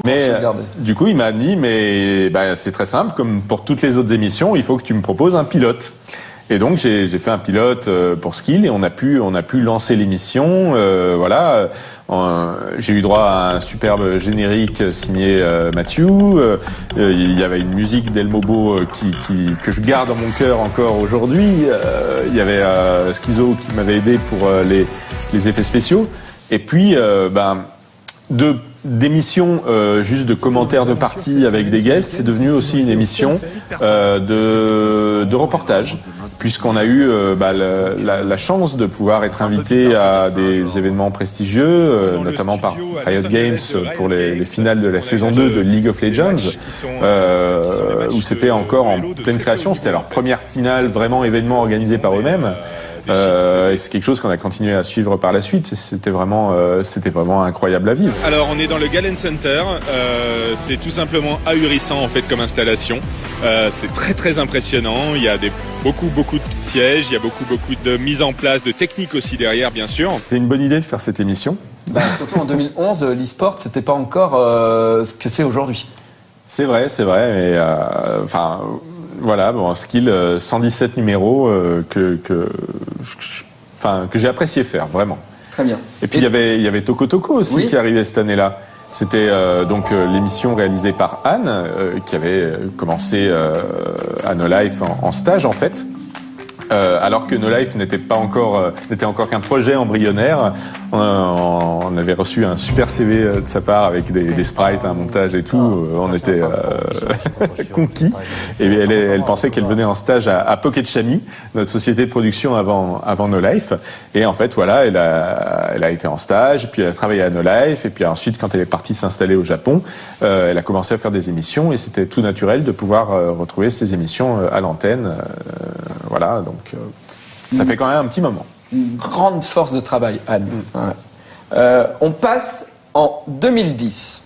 Mais du coup, il m'a dit, mais c'est très simple, comme pour toutes les autres émissions, il faut que tu me proposes un pilote. Et donc j'ai fait un pilote pour Skill et on a pu lancer l'émission. Voilà, j'ai eu droit à un superbe générique signé Mathieu. Il y avait une musique d'Elmobo que je garde dans mon cœur encore aujourd'hui. Il y avait Schizo qui m'avait aidé pour les effets spéciaux. Et puis d'émissions juste de commentaires de parties avec des guests, c'est devenu aussi une émission de reportage, puisqu'on a eu la chance de pouvoir être invité à des événements prestigieux, notamment par Riot Games pour les finales de la saison 2 de League of Legends, où c'était encore en pleine création, c'était leur première finale vraiment événement organisé par eux-mêmes. Et c'est quelque chose qu'on a continué à suivre par la suite. C'était vraiment incroyable à vivre. Alors on est dans le Galen Center. C'est tout simplement ahurissant en fait comme installation. C'est très très impressionnant. Il y a beaucoup de sièges. Il y a beaucoup de mise en place, de techniques aussi derrière, bien sûr. C'était une bonne idée de faire cette émission. Surtout en 2011, l'e-sport c'était pas encore ce que c'est aujourd'hui. C'est vrai. Mais voilà, Skill 117 numéros que j'ai apprécié faire, vraiment. Très bien. Et puis il y avait Toco Toco aussi qui arrivait cette année-là. C'était l'émission réalisée par Anne qui avait commencé à No Life en stage en fait. Alors que No Life n'était encore qu'un projet embryonnaire. On avait reçu un super CV de sa part avec des sprites, un montage et tout. On était conquis. Et elle pensait qu'elle venait en stage à Pocket Chami, notre société de production avant No Life. Et en fait, voilà, elle a été en stage, puis elle a travaillé à No Life. Et puis ensuite, quand elle est partie s'installer au Japon, elle a commencé à faire des émissions. Et c'était tout naturel de pouvoir retrouver ces émissions à l'antenne. Voilà, donc ça fait quand même un petit moment. Une grande force de travail, Anne. Ouais. On passe en 2010.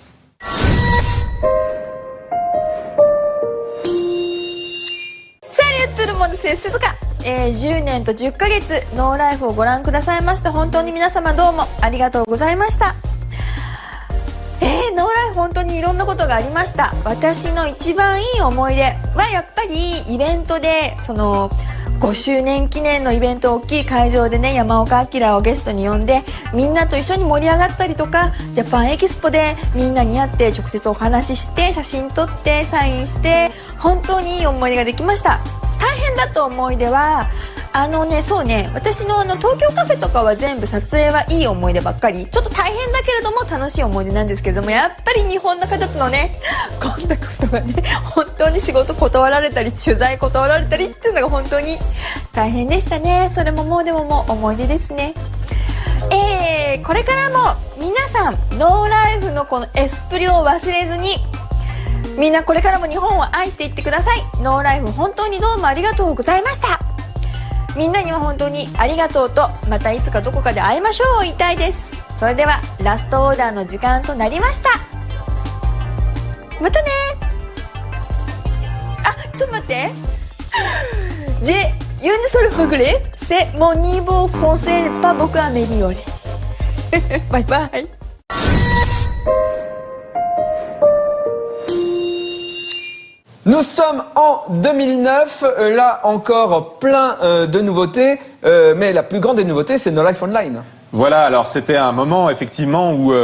Salut tout le monde, c'est Suzuka。10年と10ヶ月ノーライフをご覧くださいました。本当に皆様どうもありがとうございました。ノーライフ本当にいろんなことがありました。私の一番いい思い出はやっぱりイベントで5周年記念のイベント大きい会場でね、山岡明をゲストに呼んでみんなと一緒に盛り上がったりとか、ジャパンエキスポでみんなに会って直接お話しして写真撮ってサインして本当にいい思い出ができました。大変だった思い出はそうね、私の東京カフェとかは全部撮影はいい思い出ばっかり。ちょっと大変だけれども楽しい思い出なんですけれども、やっぱり日本の方とのねコンタクトがね、本当に仕事断られたり取材断られたりっていうのが本当に大変でしたね。それももう思い出ですね。これからも皆さんノーライフのこのエスプリを忘れずに、みんなこれからも日本を愛していってください。ノーライフ本当にどうもありがとうございました。みんなには本当にありがとうと、またいつかどこかで会いましょうを言いたいです。それではラストオーダーの時間となりました。またね。ちょっと待って。J'ai une seule regret, c'est mon niveau français pas beaucoup amélioré. バイバイ。Nous sommes en 2009, là encore plein de nouveautés, mais la plus grande des nouveautés, c'est No Life Online. Voilà, alors c'était un moment effectivement où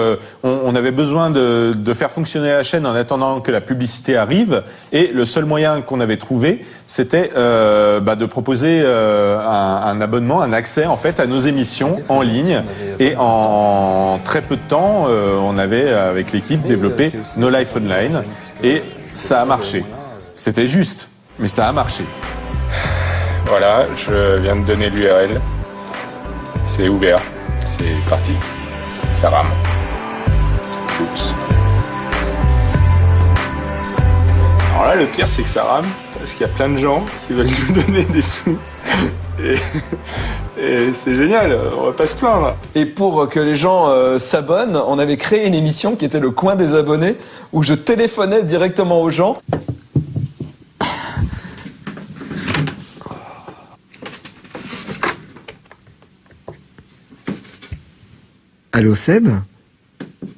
on avait besoin de faire fonctionner la chaîne en attendant que la publicité arrive, et le seul moyen qu'on avait trouvé, c'était de proposer un abonnement, un accès en fait à nos émissions en ligne, et en très peu de temps, on avait avec l'équipe développé No Life Online, et ça a marché. C'était juste, mais ça a marché. Voilà, je viens de donner l'URL. C'est ouvert. C'est parti. Ça rame. Oups. Alors là, le pire, c'est que ça rame, parce qu'il y a plein de gens qui veulent nous donner des sous. Et c'est génial, on va pas se plaindre. Et pour que les gens s'abonnent, on avait créé une émission qui était le coin des abonnés, où je téléphonais directement aux gens. Allô Seb?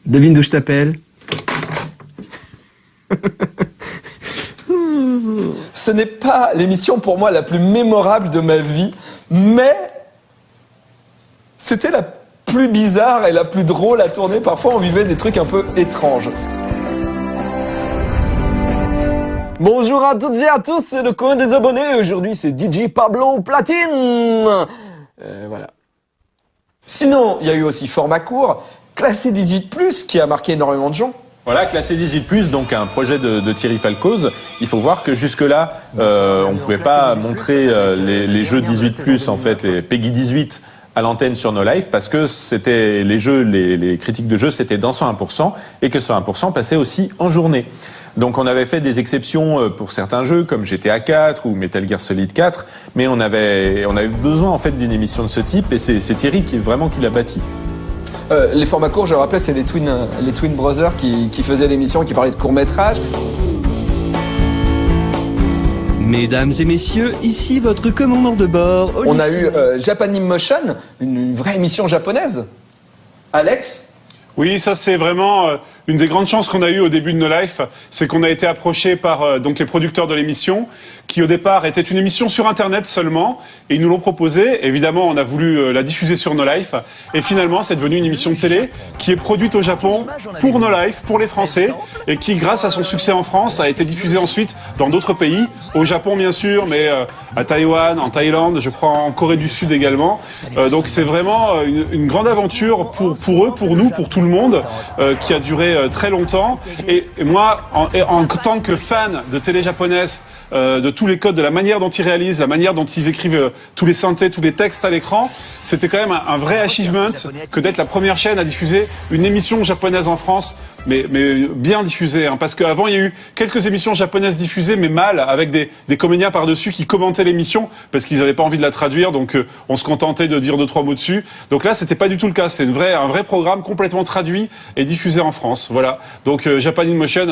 Devine d'où je t'appelle? Ce n'est pas l'émission pour moi la plus mémorable de ma vie, mais c'était la plus bizarre et la plus drôle à tourner. Parfois on vivait des trucs un peu étranges. Bonjour à toutes et à tous, c'est le coin des abonnés. Aujourd'hui c'est DJ Pablo Platine. Voilà. Sinon, il y a eu aussi format court, classé 18+, qui a marqué énormément de gens. Voilà, classé 18+, donc un projet de Thierry Falcoz. Il faut voir que jusque-là, on ne pouvait pas montrer les jeux 18+, en fait, les Peggy 18 à l'antenne sur No Life, parce que c'était les jeux, les critiques de jeux, c'était dans 101%, et que 101% passait aussi en journée. Donc on avait fait des exceptions pour certains jeux comme GTA 4 ou Metal Gear Solid 4, mais on avait besoin en fait d'une émission de ce type, et c'est Thierry qui l'a bâti. Les formats courts, je rappelle, c'est les Twin Brothers qui faisaient l'émission, qui parlaient de court-métrage. Mesdames et messieurs, ici votre commandant de bord. On a eu Japanimotion, une vraie émission japonaise. Alex ? Oui, ça c'est vraiment une des grandes chances qu'on a eues au début de No Life, c'est qu'on a été approché par donc les producteurs de l'émission, qui au départ était une émission sur Internet seulement, et ils nous l'ont proposé. Évidemment, on a voulu la diffuser sur No Life, et finalement c'est devenu une émission de télé qui est produite au Japon pour No Life, pour les Français, et qui, grâce à son succès en France, a été diffusée ensuite dans d'autres pays, au Japon bien sûr, mais à Taïwan, en Thaïlande, je crois en Corée du Sud également. Donc c'est vraiment une grande aventure pour eux, pour nous, pour tout le monde, qui a duré très longtemps. Et moi, en tant que fan de télé japonaise, de tous les codes, de la manière dont ils réalisent, la manière dont ils écrivent tous les synthés, tous les textes à l'écran, c'était quand même un vrai achievement que d'être la première chaîne à diffuser une émission japonaise en France, mais bien diffusée, hein, parce qu'avant il y a eu quelques émissions japonaises diffusées, mais mal, avec des comédiens par-dessus qui commentaient l'émission, parce qu'ils n'avaient pas envie de la traduire, donc on se contentait de dire 2-3 mots dessus. Donc là, c'était pas du tout le cas, c'est un vrai programme complètement traduit et diffusé en France. Voilà. Donc Japanimotion,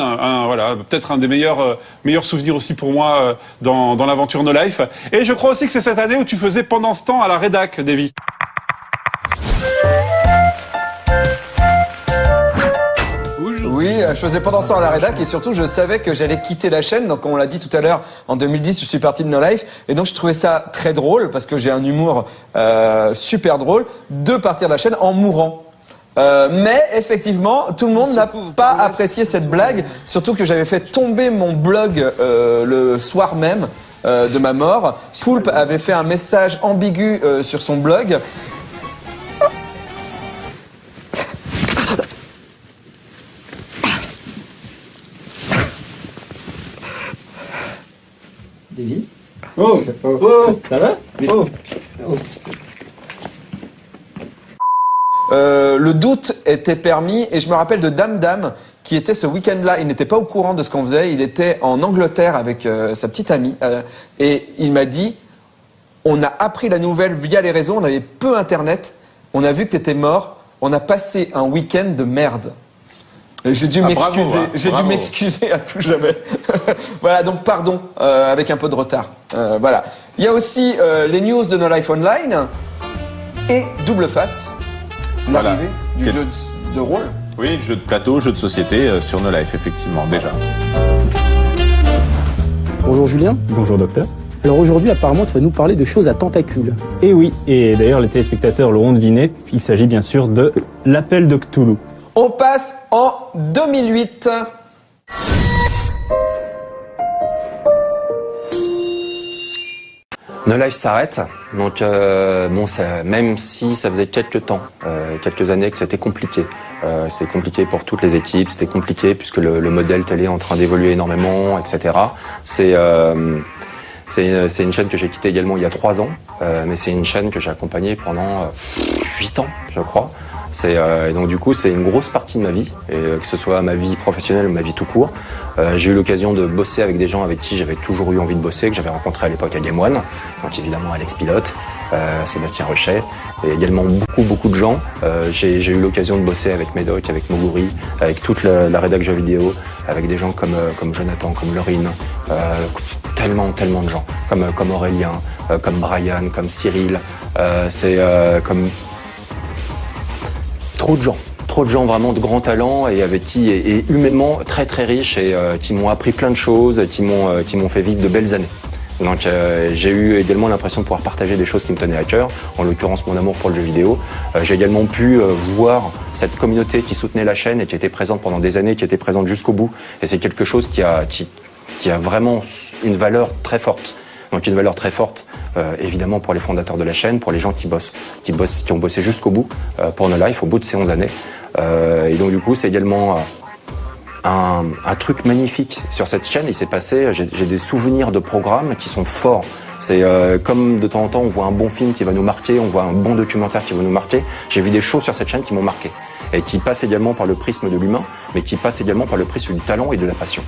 voilà, peut-être un des meilleurs souvenirs aussi pour moi dans l'aventure No Life. Et je crois aussi que c'est cette année où tu faisais pendant ce temps à la rédac, Davy. Oui, je faisais pendant ça à la rédac, et surtout je savais que j'allais quitter la chaîne. Donc on l'a dit tout à l'heure, en 2010 je suis parti de No Life, et donc je trouvais ça très drôle, parce que j'ai un humour super drôle, de partir de la chaîne en mourant. Mais effectivement, tout le monde n'a pas apprécié cette blague, surtout que j'avais fait tomber mon blog le soir même de ma mort. Poulpe avait fait un message ambigu sur son blog. Davy? Ça va? Le doute était permis, et je me rappelle de Dame qui était ce week-end-là. Il n'était pas au courant de ce qu'on faisait. Il était en Angleterre avec sa petite amie, et il m'a dit, on a appris la nouvelle via les réseaux, on avait peu internet, on a vu que t'étais mort, on a passé un week-end de merde. Et j'ai dû m'excuser, dû m'excuser à tout jamais. Voilà, donc pardon, avec un peu de retard. Voilà. Il y a aussi les news de No Life Online et Double Face, l'arrivée du jeu de rôle. Oui, jeu de plateau, jeu de société sur No Life, effectivement, déjà. Bonjour Julien. Bonjour docteur. Alors aujourd'hui, apparemment, tu vas nous parler de choses à tentacules. Et oui, et d'ailleurs les téléspectateurs l'auront deviné, il s'agit bien sûr de l'appel de Cthulhu. On passe en 2008. No Life s'arrête, donc même si ça faisait quelques années que c'était compliqué. C'était compliqué pour toutes les équipes, c'était compliqué puisque le modèle télé est en train d'évoluer énormément, etc. C'est une chaîne que j'ai quittée également il y a 3 ans, mais c'est une chaîne que j'ai accompagnée pendant 8 ans, je crois. Et donc du coup, c'est une grosse partie de ma vie, et que ce soit ma vie professionnelle ou ma vie tout court. J'ai eu l'occasion de bosser avec des gens avec qui j'avais toujours eu envie de bosser, que j'avais rencontré à l'époque à Game One. Donc évidemment Alex Pilote, Sébastien Rechet, et également beaucoup de gens. J'ai eu l'occasion de bosser avec Médoc, avec Moguri, avec toute la rédac jeux vidéo, avec des gens comme Jonathan, comme Laurine, tellement de gens, comme Aurélien, comme Brian, comme Cyril, comme trop de gens vraiment de grands talents et avec qui et humainement très riches et qui m'ont appris plein de choses, qui m'ont fait vivre de belles années. Donc j'ai eu également l'impression de pouvoir partager des choses qui me tenaient à cœur, en l'occurrence mon amour pour le jeu vidéo. J'ai également pu voir cette communauté qui soutenait la chaîne et qui était présente pendant des années, qui était présente jusqu'au bout. Et c'est quelque chose qui a vraiment une valeur très forte. Donc une valeur très forte, évidemment pour les fondateurs de la chaîne, pour les gens qui ont bossé jusqu'au bout pour No Life, au bout de ces 11 années. Et donc du coup, c'est également un truc magnifique sur cette chaîne. Il s'est passé, j'ai des souvenirs de programmes qui sont forts. C'est comme de temps en temps, on voit un bon film qui va nous marquer, on voit un bon documentaire qui va nous marquer. J'ai vu des choses sur cette chaîne qui m'ont marqué et qui passent également par le prisme de l'humain, mais qui passent également par le prisme du talent et de la passion.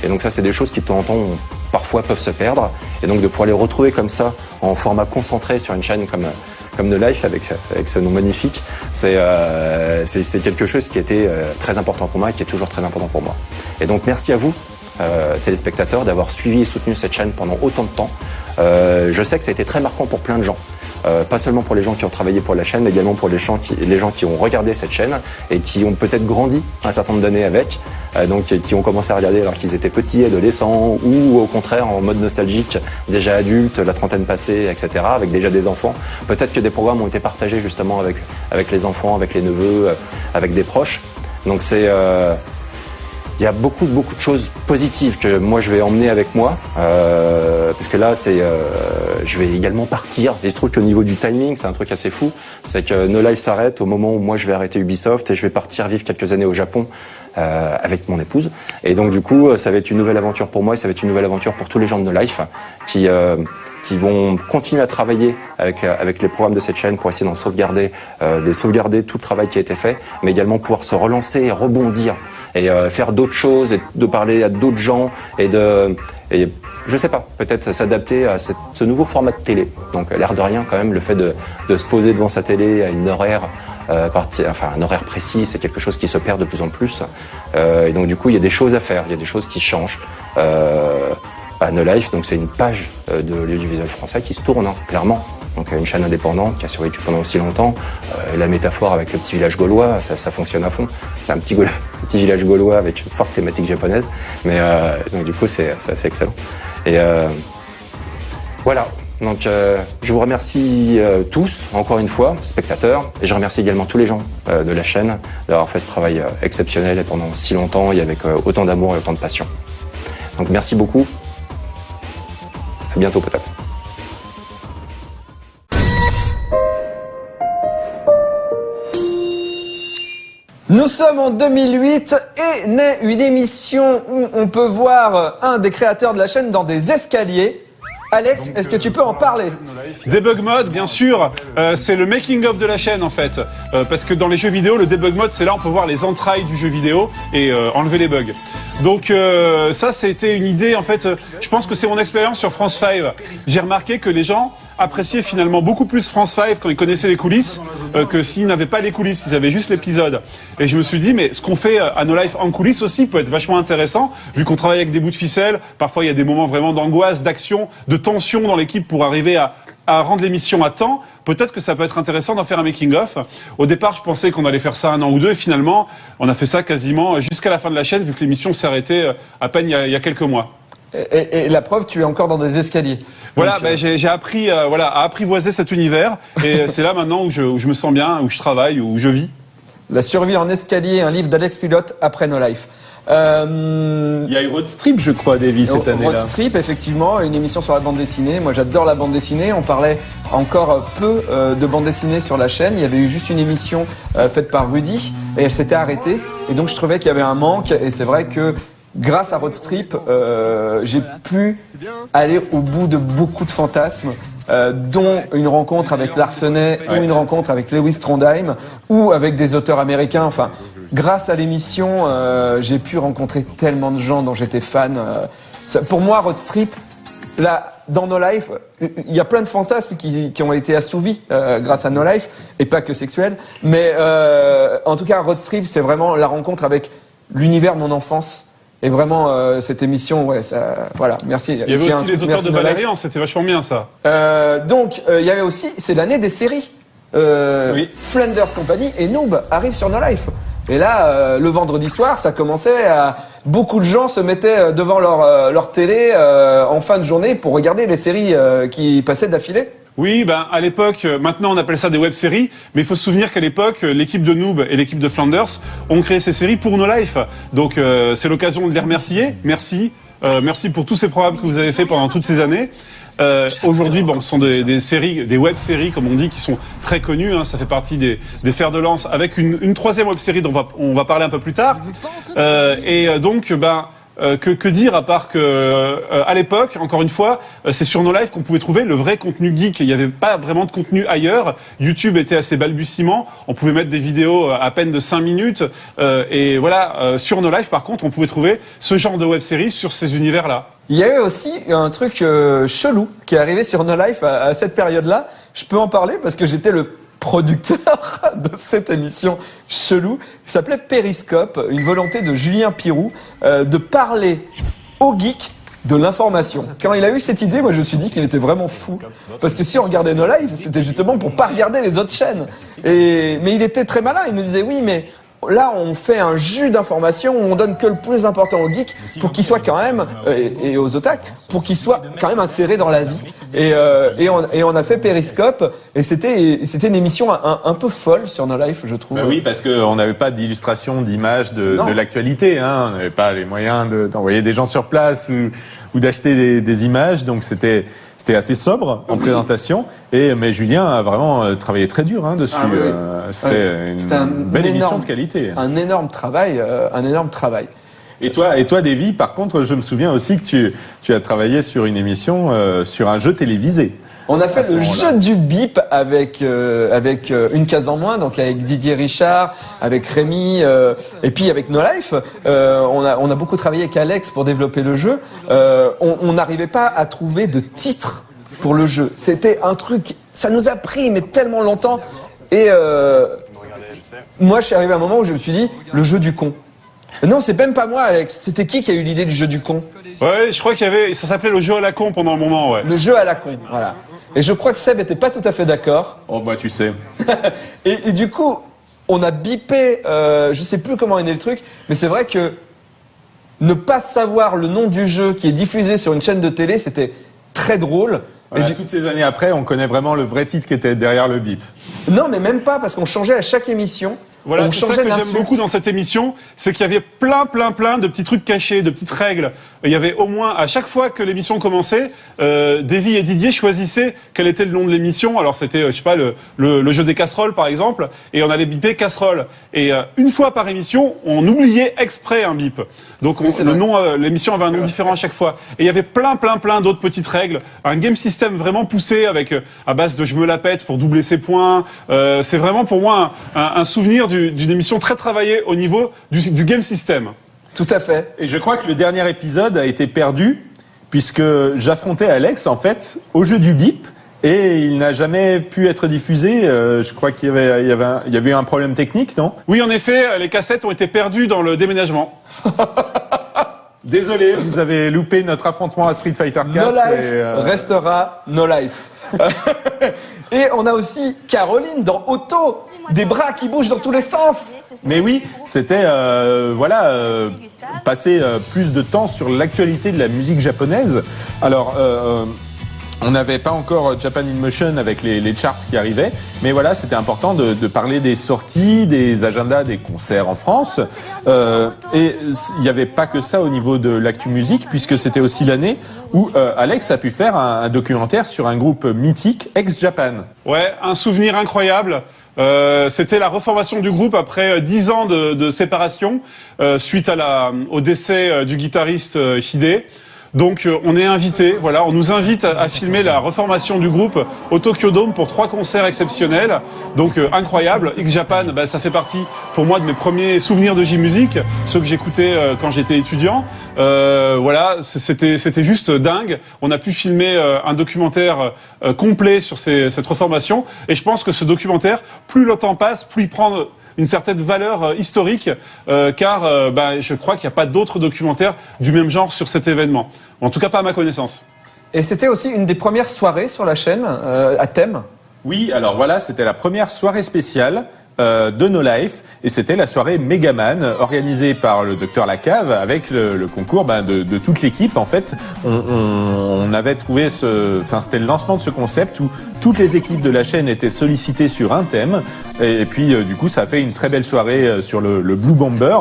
Et donc ça, c'est des choses qui de temps en temps parfois peuvent se perdre. Et donc de pouvoir les retrouver comme ça, en format concentré sur une chaîne comme No Life, avec ce nom magnifique, c'est quelque chose qui était très important pour moi et qui est toujours très important pour moi. Et donc merci à vous, téléspectateurs, d'avoir suivi et soutenu cette chaîne pendant autant de temps. Je sais que ça a été très marquant pour plein de gens. Pas seulement pour les gens qui ont travaillé pour la chaîne, mais également pour les gens qui ont regardé cette chaîne et qui ont peut-être grandi un certain nombre d'années avec, donc qui ont commencé à regarder alors qu'ils étaient petits, adolescents, ou au contraire en mode nostalgique, déjà adultes, la trentaine passée, etc., avec déjà des enfants. Peut-être que des programmes ont été partagés justement avec les enfants, avec les neveux, avec des proches. Donc il y a beaucoup de choses positives que moi je vais emmener avec moi, parce que là je vais également partir. Il se trouve qu'au niveau du timing, c'est un truc assez fou, c'est que No Life s'arrête au moment où moi je vais arrêter Ubisoft et je vais partir vivre quelques années au Japon avec mon épouse. Et donc du coup, ça va être une nouvelle aventure pour moi et ça va être une nouvelle aventure pour tous les gens de No Life qui vont continuer à travailler avec les programmes de cette chaîne pour essayer d'en sauvegarder tout le travail qui a été fait, mais également pouvoir se relancer et rebondir et faire d'autres choses et de parler à d'autres gens et je sais pas, peut-être s'adapter à ce nouveau format de télé. Donc l'air de rien quand même, le fait de se poser devant sa télé à une horaire un horaire précis, c'est quelque chose qui se perd de plus en plus. Et donc du coup, il y a des choses à faire, il y a des choses qui changent. À No Life, donc c'est une page de l'audiovisuel français qui se tourne, clairement. Donc une chaîne indépendante qui a survécu pendant aussi longtemps. La métaphore avec le petit village gaulois, ça fonctionne à fond. C'est un petit village gaulois avec une forte thématique japonaise. Mais donc du coup, c'est excellent. Et voilà. Donc je vous remercie tous, encore une fois, spectateurs, et je remercie également tous les gens de la chaîne d'avoir fait ce travail exceptionnel et pendant si longtemps et avec autant d'amour et autant de passion. Donc merci beaucoup. À bientôt peut-être. Nous sommes en 2008 et naît une émission où on peut voir un des créateurs de la chaîne dans des escaliers. Alex, est-ce que tu peux en parler? Debug Mode, bien sûr, c'est le making of de la chaîne en fait, parce que dans les jeux vidéo, le Debug Mode, c'est là où on peut voir les entrailles du jeu vidéo et enlever les bugs. Donc ça, c'était une idée en fait. Je pense que c'est mon expérience sur France 5. J'ai remarqué que les gens appréciaient finalement beaucoup plus France 5 quand ils connaissaient les coulisses que s'ils n'avaient pas les coulisses, ils avaient juste l'épisode. Et je me suis dit, mais ce qu'on fait à No Life en coulisses aussi peut être vachement intéressant, vu qu'on travaille avec des bouts de ficelle. Parfois, il y a des moments vraiment d'angoisse, d'action, de tension dans l'équipe pour arriver à rendre l'émission à temps. Peut-être que ça peut être intéressant d'en faire un making-of. Au départ, je pensais qu'on allait faire ça 1 an ou 2, et finalement, on a fait ça quasiment jusqu'à la fin de la chaîne, vu que l'émission s'est arrêtée à peine il y a quelques mois. Et la preuve, tu es encore dans des escaliers. Voilà, Donc, j'ai appris à apprivoiser cet univers et c'est là maintenant où je me sens bien, où je travaille, où je vis. La survie en escalier, un livre d'Alex Pilote après No Life. Il y a eu Road Strip, je crois, Davy, cette année-là. Road Strip, effectivement, une émission sur la bande dessinée. Moi, j'adore la bande dessinée. On parlait encore peu de bande dessinée sur la chaîne. Il y avait eu juste une émission faite par Rudy et elle s'était arrêtée. Et donc, je trouvais qu'il y avait un manque. Et c'est vrai que grâce à Road Strip, j'ai pu aller au bout de beaucoup de fantasmes. Dont une rencontre avec Larsenet ou une rencontre avec Lewis Trondheim ou avec des auteurs américains. Enfin, grâce à l'émission, j'ai pu rencontrer tellement de gens dont j'étais fan. Pour moi, Road Strip, là, dans No Life, il y a plein de fantasmes qui ont été assouvis grâce à No Life, et pas que sexuels. Mais en tout cas, Road Strip, c'est vraiment la rencontre avec l'univers de mon enfance. Et vraiment, cette émission, ouais, ça, voilà, merci. Il y avait aussi les auteurs de Valérian, c'était vachement bien ça. Donc, il y avait aussi, c'est l'année des séries. Oui. Flanders Company et Noob arrivent sur No Life. Et là, le vendredi soir, ça commençait à... Beaucoup de gens se mettaient devant leur télé en fin de journée pour regarder les séries qui passaient d'affilée. Oui, à l'époque, maintenant on appelle ça des web-séries, mais il faut se souvenir qu'à l'époque, l'équipe de Noob et l'équipe de Flanders ont créé ces séries pour No Life. Donc c'est l'occasion de les remercier. Merci. Merci pour tous ces programmes que vous avez fait pendant toutes ces années. Aujourd'hui, ce sont des séries, des web-séries, comme on dit, qui sont très connues. Hein, ça fait partie des fers de lance, avec une troisième web-série dont on va parler un peu plus tard. Que dire à part que à l'époque, encore une fois, c'est sur No Life qu'on pouvait trouver le vrai contenu geek. Il n'y avait pas vraiment de contenu ailleurs. YouTube était assez balbutiement. On pouvait mettre des vidéos à peine de 5 minutes. Et voilà, sur No Life, par contre, on pouvait trouver ce genre de web-série sur ces univers-là. Il y a eu aussi un truc chelou qui est arrivé sur No Life à cette période-là. Je peux en parler parce que j'étais le producteur de cette émission chelou, qui s'appelait Périscope, une volonté de Julien Pirou de parler aux geeks de l'information. Quand il a eu cette idée, moi je me suis dit qu'il était vraiment fou. Parce que si on regardait No Life, c'était justement pour pas regarder les autres chaînes. Mais il était très malin, il nous disait oui, mais là on fait un jus d'informations où on donne que le plus important aux geeks pour qu'ils soient quand même, et aux otaku, pour qu'ils soient quand même insérés dans la vie. Et on a fait Périscope, et c'était une émission un peu folle sur No Life, je trouve. Oui, parce qu'on n'avait pas d'illustration, d'image de l'actualité, hein. On n'avait pas les moyens d'envoyer des gens sur place ou d'acheter des images, donc c'était assez sobre en présentation. Mais Julien a vraiment travaillé très dur dessus. Ah, oui. C'était une belle émission de qualité. Un énorme travail. Et toi, Davy, par contre, je me souviens aussi que tu as travaillé sur une émission, sur un jeu télévisé. On a fait le jeu du bip avec une case en moins, donc avec Didier Richard, avec Rémi, et puis avec No Life. On a beaucoup travaillé avec Alex pour développer le jeu. On n'arrivait pas à trouver de titre pour le jeu. C'était un truc, ça nous a pris mais tellement longtemps. Et moi, je suis arrivé à un moment où je me suis dit, le jeu du con. Non, c'est même pas moi, Alex. C'était qui a eu l'idée du jeu du con? Ouais, je crois ça s'appelait le jeu à la con pendant un moment, ouais. Le jeu à la con, voilà. Et je crois que Seb était pas tout à fait d'accord. Oh, bah, tu sais. et du coup, on a bipé, je sais plus comment est né le truc, mais c'est vrai que ne pas savoir le nom du jeu qui est diffusé sur une chaîne de télé, c'était très drôle. Voilà, toutes ces années après, on connaît vraiment le vrai titre qui était derrière le bip. Non, mais même pas, parce qu'on changeait à chaque émission. Voilà, c'est ça que j'aime beaucoup dans cette émission, c'est qu'il y avait plein de petits trucs cachés, de petites règles. Il y avait au moins, à chaque fois que l'émission commençait, Davy et Didier choisissaient quel était le nom de l'émission. Alors c'était, je sais pas, le jeu des casseroles par exemple, et on allait biper casserole. Et une fois par émission, on oubliait exprès un bip. Donc l'émission avait un nom différent à chaque fois. Et il y avait plein d'autres petites règles. Un game system vraiment poussé avec à base de je me la pète pour doubler ses points. C'est vraiment pour moi un souvenir d'une émission très travaillée au niveau du game system. Tout à fait. Et je crois que le dernier épisode a été perdu puisque j'affrontais Alex en fait au jeu du bip et il n'a jamais pu être diffusé. Je crois qu'il y avait un problème technique, non? Oui, en effet, les cassettes ont été perdues dans le déménagement. Désolé, vous avez loupé notre affrontement à Street Fighter 4. No Life restera No Life. Et on a aussi Caroline dans Auto. des bras qui bougent dans tous les sens. Mais oui, c'était passer plus de temps sur l'actualité de la musique japonaise. Alors, on n'avait pas encore Japan in Motion avec les charts qui arrivaient, mais voilà, c'était important de parler des sorties, des agendas, des concerts en France. Et il n'y avait pas que ça au niveau de l'actu musique, puisque c'était aussi l'année où Alex a pu faire un documentaire sur un groupe mythique, ex-Japan. Ouais, un souvenir incroyable. C'était la reformation du groupe après 10 ans de séparation suite au décès du guitariste Hide. Donc on est invité, voilà, on nous invite à filmer la reformation du groupe au Tokyo Dome pour 3 concerts exceptionnels. Donc incroyable. X-Japan, ça fait partie pour moi de mes premiers souvenirs de J-Music, ceux que j'écoutais quand j'étais étudiant. Voilà, c'était juste dingue. On a pu filmer un documentaire complet sur cette reformation, et je pense que ce documentaire, plus le temps passe, plus il prend une certaine valeur historique, car je crois qu'il n'y a pas d'autres documentaires du même genre sur cet événement. En tout cas, pas à ma connaissance. Et c'était aussi une des premières soirées sur la chaîne à thème. Oui, alors voilà, c'était la première soirée spéciale de No Life, et c'était la soirée Megaman organisée par le Dr Lacave avec le concours de toute l'équipe. En fait, on avait trouvé c'était le lancement de ce concept où toutes les équipes de la chaîne étaient sollicitées sur un thème, et puis du coup ça a fait une très belle soirée sur le Blue Bomber.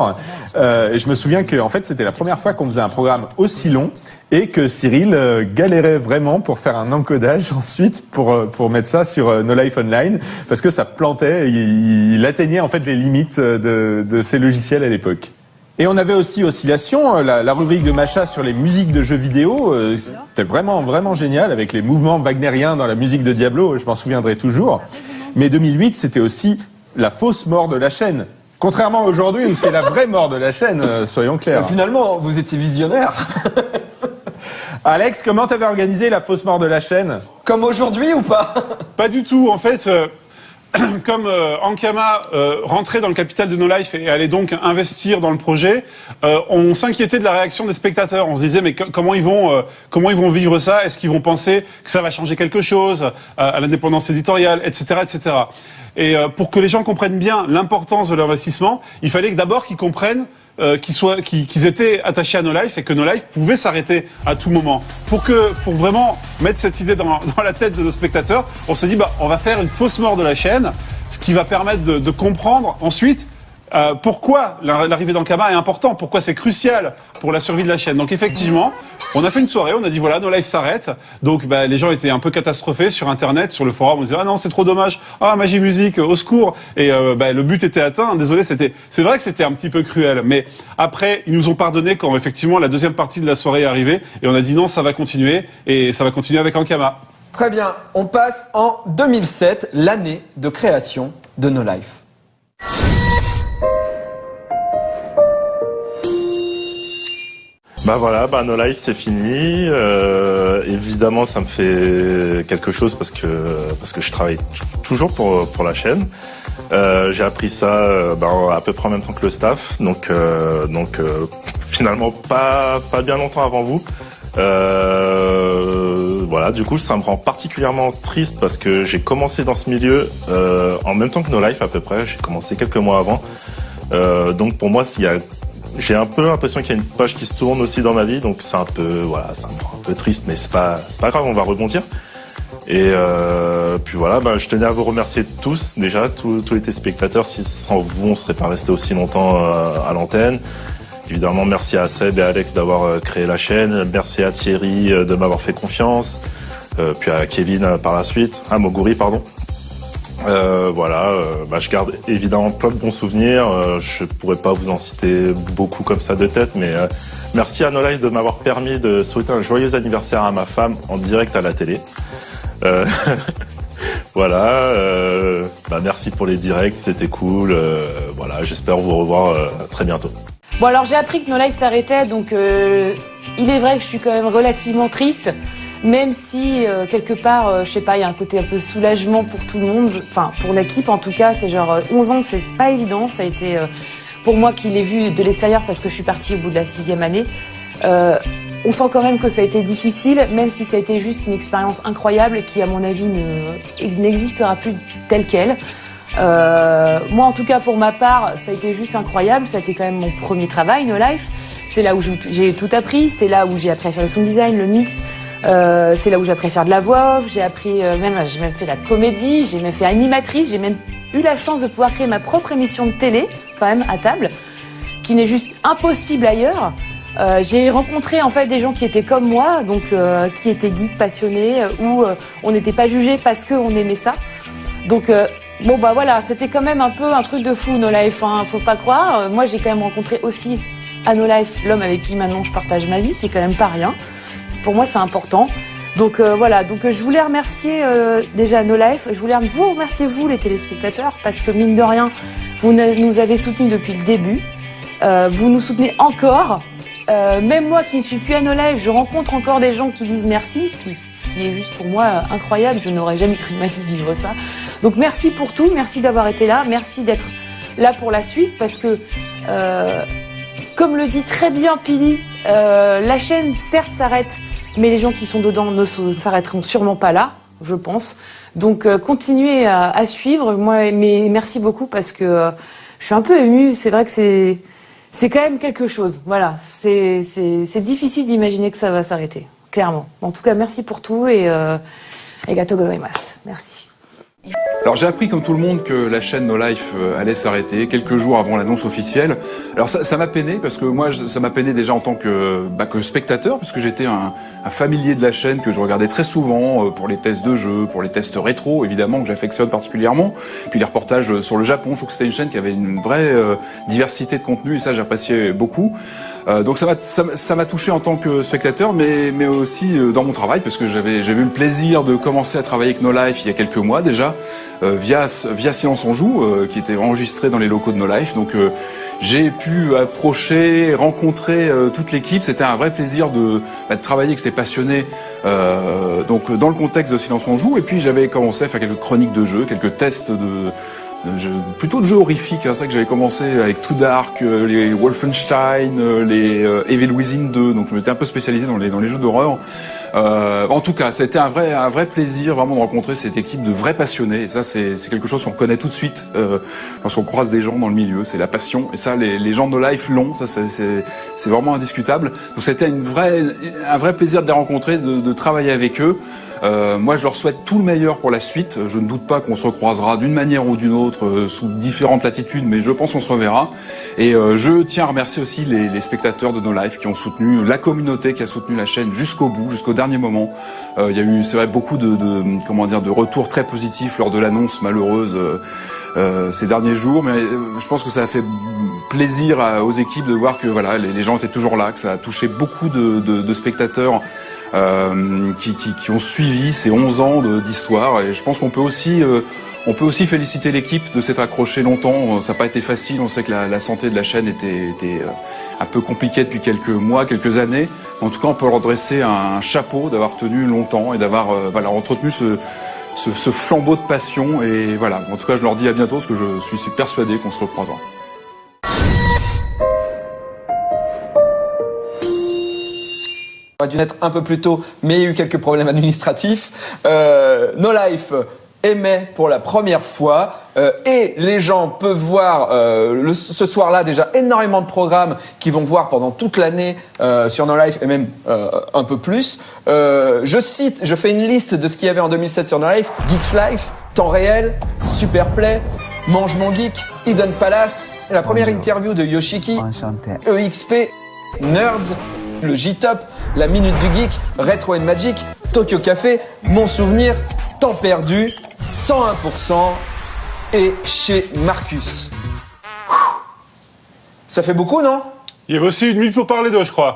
Et je me souviens que en fait c'était la première fois qu'on faisait un programme aussi long, et que Cyril galérait vraiment pour faire un encodage ensuite pour mettre ça sur No Life Online, parce que ça plantait, il atteignait en fait les limites de ces logiciels à l'époque. Et on avait aussi Oscillation, la rubrique de Macha sur les musiques de jeux vidéo. C'était vraiment génial, avec les mouvements wagnériens dans la musique de Diablo, je m'en souviendrai toujours. Mais 2008, c'était aussi la fausse mort de la chaîne. Contrairement à aujourd'hui, où c'est la vraie mort de la chaîne, soyons clairs. Finalement, vous étiez visionnaire. Alex, comment t'avais organisé la fausse mort de la chaîne? Comme aujourd'hui ou pas? Pas du tout, en fait. Comme Ankama rentrait dans le capital de No Life et allait donc investir dans le projet, on s'inquiétait de la réaction des spectateurs. On se disait mais comment ils vont vivre ça? Est-ce qu'ils vont penser que ça va changer quelque chose à l'indépendance éditoriale, etc., etc. Et pour que les gens comprennent bien l'importance de l'investissement, il fallait que d'abord qu'ils comprennent qu'ils étaient attachés à No Life et que No Life pouvait s'arrêter à tout moment. Pour vraiment mettre cette idée dans la tête de nos spectateurs, on s'est dit on va faire une fausse mort de la chaîne, ce qui va permettre de comprendre ensuite pourquoi l'arrivée d'Ankama est important, pourquoi c'est crucial pour la survie de la chaîne. Donc effectivement, on a fait une soirée, on a dit voilà, No Life s'arrête. Donc les gens étaient un peu catastrophés sur internet, sur le forum, on disait ah non c'est trop dommage, ah Magie Musique, au secours. Et le but était atteint. Désolé, c'est vrai que c'était un petit peu cruel, mais après ils nous ont pardonné quand effectivement la deuxième partie de la soirée est arrivée et on a dit non, ça va continuer, et ça va continuer avec Ankama. Très bien, on passe en 2007, l'année de création de No Life. Voilà, No Life c'est fini. Évidemment, ça me fait quelque chose parce que je travaille toujours pour la chaîne. J'ai appris ça à peu près en même temps que le staff, donc finalement pas bien longtemps avant vous. Voilà, du coup, ça me rend particulièrement triste parce que j'ai commencé dans ce milieu en même temps que No Life à peu près. J'ai commencé quelques mois avant. Donc pour moi, j'ai un peu l'impression qu'il y a une page qui se tourne aussi dans ma vie, donc c'est un peu, ça me rend un peu triste, mais c'est pas grave, on va rebondir. Et puis voilà, je tenais à vous remercier tous, déjà, tous les téléspectateurs. Si sans vous, on serait pas resté aussi longtemps à l'antenne. Évidemment, merci à Seb et à Alex d'avoir créé la chaîne. Merci à Thierry de m'avoir fait confiance. Puis à Kevin par la suite. À Moguri, pardon. Je garde évidemment plein de bons souvenirs. Je pourrais pas vous en citer beaucoup comme ça de tête, mais merci à No Life de m'avoir permis de souhaiter un joyeux anniversaire à ma femme en direct à la télé. Merci pour les directs, c'était cool. J'espère vous revoir très bientôt. Bon, alors j'ai appris que No Life s'arrêtait, donc il est vrai que je suis quand même relativement triste. Même si, quelque part, je sais pas, il y a un côté un peu soulagement pour tout le monde, enfin, pour l'équipe en tout cas, c'est genre 11 ans, c'est pas évident, ça a été, pour moi qui l'ai vu de l'extérieur parce que je suis partie au bout de la 6e année, on sent quand même que ça a été difficile, même si ça a été juste une expérience incroyable et qui, à mon avis, n'existera plus telle qu'elle. Moi, en tout cas, pour ma part, ça a été juste incroyable. Ça a été quand même mon premier travail, No Life. C'est là où j'ai tout appris. C'est là où j'ai appris à faire le sound design, le mix. C'est là où j'ai appris à faire de la voix off. J'ai appris, j'ai même fait la comédie. J'ai même fait animatrice. J'ai même eu la chance de pouvoir créer ma propre émission de télé, quand même, à table, qui n'est juste impossible ailleurs. J'ai rencontré en fait des gens qui étaient comme moi, donc qui étaient geeks passionnés, où on n'était pas jugé parce qu'on aimait ça. Donc bon bah voilà, c'était quand même un peu un truc de fou No Life, hein, faut pas croire. Moi j'ai quand même rencontré aussi à No Life l'homme avec qui maintenant je partage ma vie, c'est quand même pas rien. Pour moi c'est important. Donc voilà, donc je voulais remercier déjà No Life, je voulais vous remercier vous les téléspectateurs parce que mine de rien, vous nous avez soutenus depuis le début, vous nous soutenez encore. Même moi qui ne suis plus à No Life, je rencontre encore des gens qui disent merci, qui est juste pour moi incroyable. Je n'aurais jamais cru de ma vie vivre ça. Donc merci pour tout, merci d'avoir été là, merci d'être là pour la suite parce que, comme le dit très bien Pili, la chaîne certes s'arrête, mais les gens qui sont dedans ne s'arrêteront sûrement pas là, je pense. Donc continuez à suivre, moi, mais merci beaucoup parce que je suis un peu émue. C'est vrai que c'est quand même quelque chose. Voilà, c'est difficile d'imaginer que ça va s'arrêter, clairement. En tout cas, merci pour tout et arigatou gozaimasu. Merci. Alors j'ai appris comme tout le monde que la chaîne No Life allait s'arrêter quelques jours avant l'annonce officielle. Alors ça m'a peiné parce que moi ça m'a peiné déjà en tant que spectateur parce que j'étais un familier de la chaîne que je regardais très souvent pour les tests de jeux, pour les tests rétro évidemment que j'affectionne particulièrement. Puis les reportages sur le Japon, je trouve que c'était une chaîne qui avait une vraie diversité de contenu et ça j'appréciais beaucoup. Donc ça m'a touché en tant que spectateur, mais aussi dans mon travail, parce que j'avais eu le plaisir de commencer à travailler avec No Life il y a quelques mois déjà, via Silence on Joue, qui était enregistré dans les locaux de No Life. Donc j'ai pu approcher, rencontrer toute l'équipe. C'était un vrai plaisir de travailler avec ces passionnés. Donc dans le contexte de Silence on Joue, et puis j'avais commencé à faire quelques chroniques de jeux, quelques tests plutôt de jeux horrifiques, hein, c'est ça que j'avais commencé avec Too Dark, les Wolfenstein, les Evil Within 2, donc je m'étais un peu spécialisé dans les jeux d'horreur. En tout cas, c'était un vrai plaisir vraiment de rencontrer cette équipe de vrais passionnés. Et ça, c'est quelque chose qu'on connaît tout de suite lorsqu'on croise des gens dans le milieu. C'est la passion. Et ça, les gens de No Life l'ont. Ça, c'est vraiment indiscutable. Donc, c'était un vrai plaisir de les rencontrer, de travailler avec eux. Moi, je leur souhaite tout le meilleur pour la suite. Je ne doute pas qu'on se recroisera d'une manière ou d'une autre, sous différentes latitudes, mais je pense qu'on se reverra. Et je tiens à remercier aussi les spectateurs de No Life qui ont soutenu, la communauté qui a soutenu la chaîne jusqu'au bout, jusqu'au dernier moment. Il y a eu, c'est vrai, beaucoup de retours très positifs lors de l'annonce malheureuse ces derniers jours, mais je pense que ça a fait plaisir aux équipes de voir que voilà, les gens étaient toujours là, que ça a touché beaucoup de spectateurs. Qui ont suivi ces 11 ans d'histoire, et je pense qu'on peut aussi féliciter l'équipe de s'être accrochée longtemps. Ça n'a pas été facile, on sait que la santé de la chaîne était un peu compliquée depuis quelques mois, quelques années. En tout cas, on peut leur dresser un chapeau d'avoir tenu longtemps et d'avoir entretenu ce flambeau de passion. Et voilà, en tout cas, je leur dis à bientôt parce que je suis persuadé qu'on se recroisera. On aurait dû naître un peu plus tôt, mais il y a eu quelques problèmes administratifs. No Life émet pour la première fois et les gens peuvent voir ce soir-là déjà énormément de programmes qu'ils vont voir pendant toute l'année sur No Life et même un peu plus. Je fais une liste de ce qu'il y avait en 2007 sur No Life: Geeks Life, Temps Réel, Superplay, Mange Mon Geek, Hidden Palace, la première interview de Yoshiki, EXP, Nerds, le J-Top, la Minute du Geek, Retro and Magic, Tokyo Café, Mon Souvenir, Temps Perdu, 101% et chez Marcus. Ça fait beaucoup, non? Il y avait aussi une minute pour parler d'eux, je crois.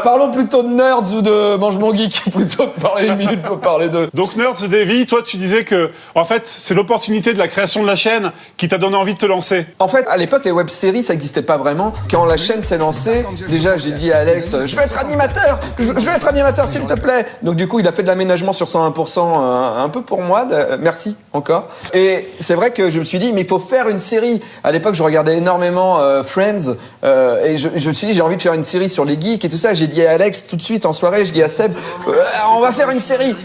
Parlons plutôt de Nerds ou de Mange Mon Geek, plutôt que parler une minute pour parler d'eux. Donc Nerds, Davy, toi tu disais que, en fait, c'est l'opportunité de la création de la chaîne qui t'a donné envie de te lancer. En fait, à l'époque, les web-séries, ça n'existait pas vraiment. Quand la chaîne s'est lancée, déjà j'ai dit à Alex, je vais être animateur, s'il te plaît. Donc du coup, il a fait de l'aménagement sur 101%, un peu pour moi, merci encore. Et c'est vrai que je me suis dit, mais il faut faire une série. À l'époque, je regardais énormément Friends, et je me suis dit, j'ai envie de faire une série sur les geeks et tout tout ça. J'ai dit à Alex tout de suite en soirée, je dis à Seb, on va faire une série.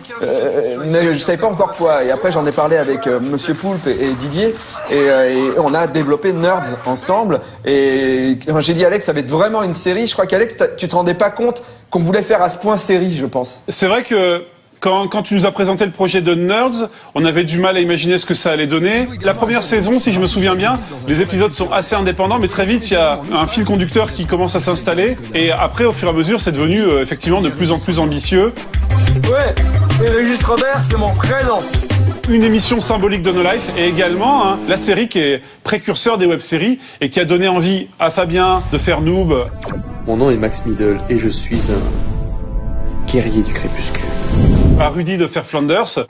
Mais je savais pas encore quoi. Et après j'en ai parlé avec Monsieur Poulpe et Didier et on a développé Nerds ensemble. Et quand j'ai dit à Alex, ça va être vraiment une série. Je crois qu'Alex, tu te rendais pas compte qu'on voulait faire à ce point série, je pense. C'est vrai que quand tu nous as présenté le projet de Nerds, on avait du mal à imaginer ce que ça allait donner. La première saison, si je me souviens bien, les épisodes sont assez indépendants, mais très vite, il y a un fil conducteur qui commence à s'installer. Et après, au fur et à mesure, c'est devenu effectivement de plus en plus ambitieux. Ouais, et Régis Robert, c'est mon prénom. Une émission symbolique de No Life et également la série qui est précurseur des web-séries et qui a donné envie à Fabien de faire Noob. Mon nom est Max Middle et je suis un guerrier du crépuscule. À Rudy de faire Flanders.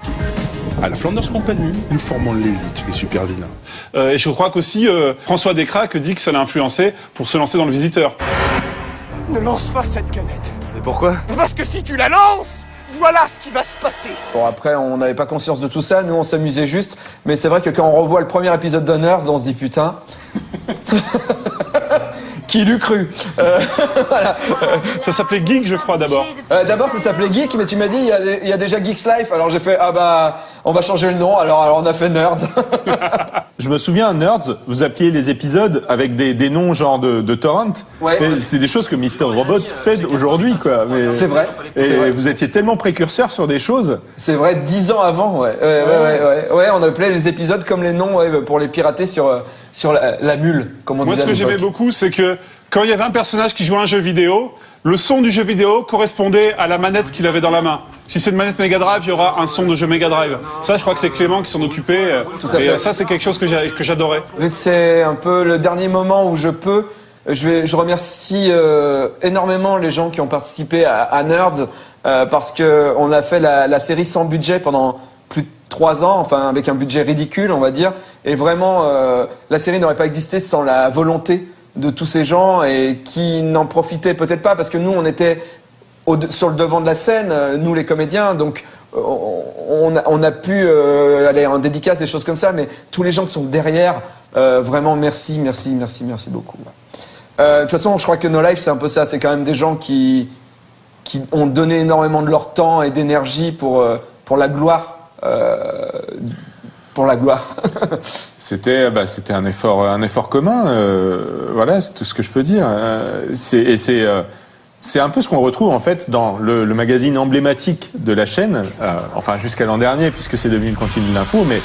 À la Flanders Company, nous formons l'élite des super vilains. Et je crois qu'aussi François Descraques dit que ça l'a influencé pour se lancer dans le Visiteur. Ne lance pas cette canette. Mais pourquoi? Parce que si tu la lances, voilà ce qui va se passer. Bon, après, on n'avait pas conscience de tout ça, nous on s'amusait juste. Mais c'est vrai que quand on revoit le premier épisode d'Honneurs, on se dit putain. Qui l'eût cru? Voilà. Ça s'appelait Geek, je crois, d'abord. D'abord, ça s'appelait Geek, mais tu m'as dit, il y a déjà Geeks Life. Alors j'ai fait, ah bah, on va changer le nom. Alors on a fait Nerd. Je me souviens, Nerds, vous appeliez les épisodes avec des noms genre de torrent. Ouais. C'est des choses que Mr. Robot fait aujourd'hui, quoi. Mais c'est vrai. Et vous étiez tellement précurseur sur des choses. C'est vrai, 10 ans avant, ouais. Ouais, on appelait les épisodes comme les noms, pour les pirater sur la mule, comme on disait. Moi, ce que j'aimais beaucoup, c'est que quand il y avait un personnage qui jouait à un jeu vidéo, le son du jeu vidéo correspondait à la manette qu'il avait dans la main. Si c'est une manette Mega Drive, il y aura un son de jeu Mega Drive. Ça, je crois que c'est Clément qui s'en occupait. Tout à fait. Ça, c'est quelque chose que j'adorais. Vu que c'est un peu le dernier moment où je peux, je remercie énormément les gens qui ont participé à Nerds parce que on a fait la série sans budget pendant plus de 3 ans, enfin avec un budget ridicule, on va dire. Et vraiment, la série n'aurait pas existé sans la volonté de tous ces gens et qui n'en profitaient peut-être pas parce que nous, on était sur le devant de la scène, nous les comédiens, donc on a pu aller en dédicace, des choses comme ça, mais tous les gens qui sont derrière, vraiment merci beaucoup. De toute façon, je crois que No Life, c'est un peu ça, c'est quand même des gens qui ont donné énormément de leur temps et d'énergie pour la gloire. Pour la gloire. C'était un effort commun. Voilà, c'est tout ce que je peux dire. C'est un peu ce qu'on retrouve en fait dans le magazine emblématique de la chaîne, enfin jusqu'à l'an dernier puisque c'est devenu le Continu de l'info, mais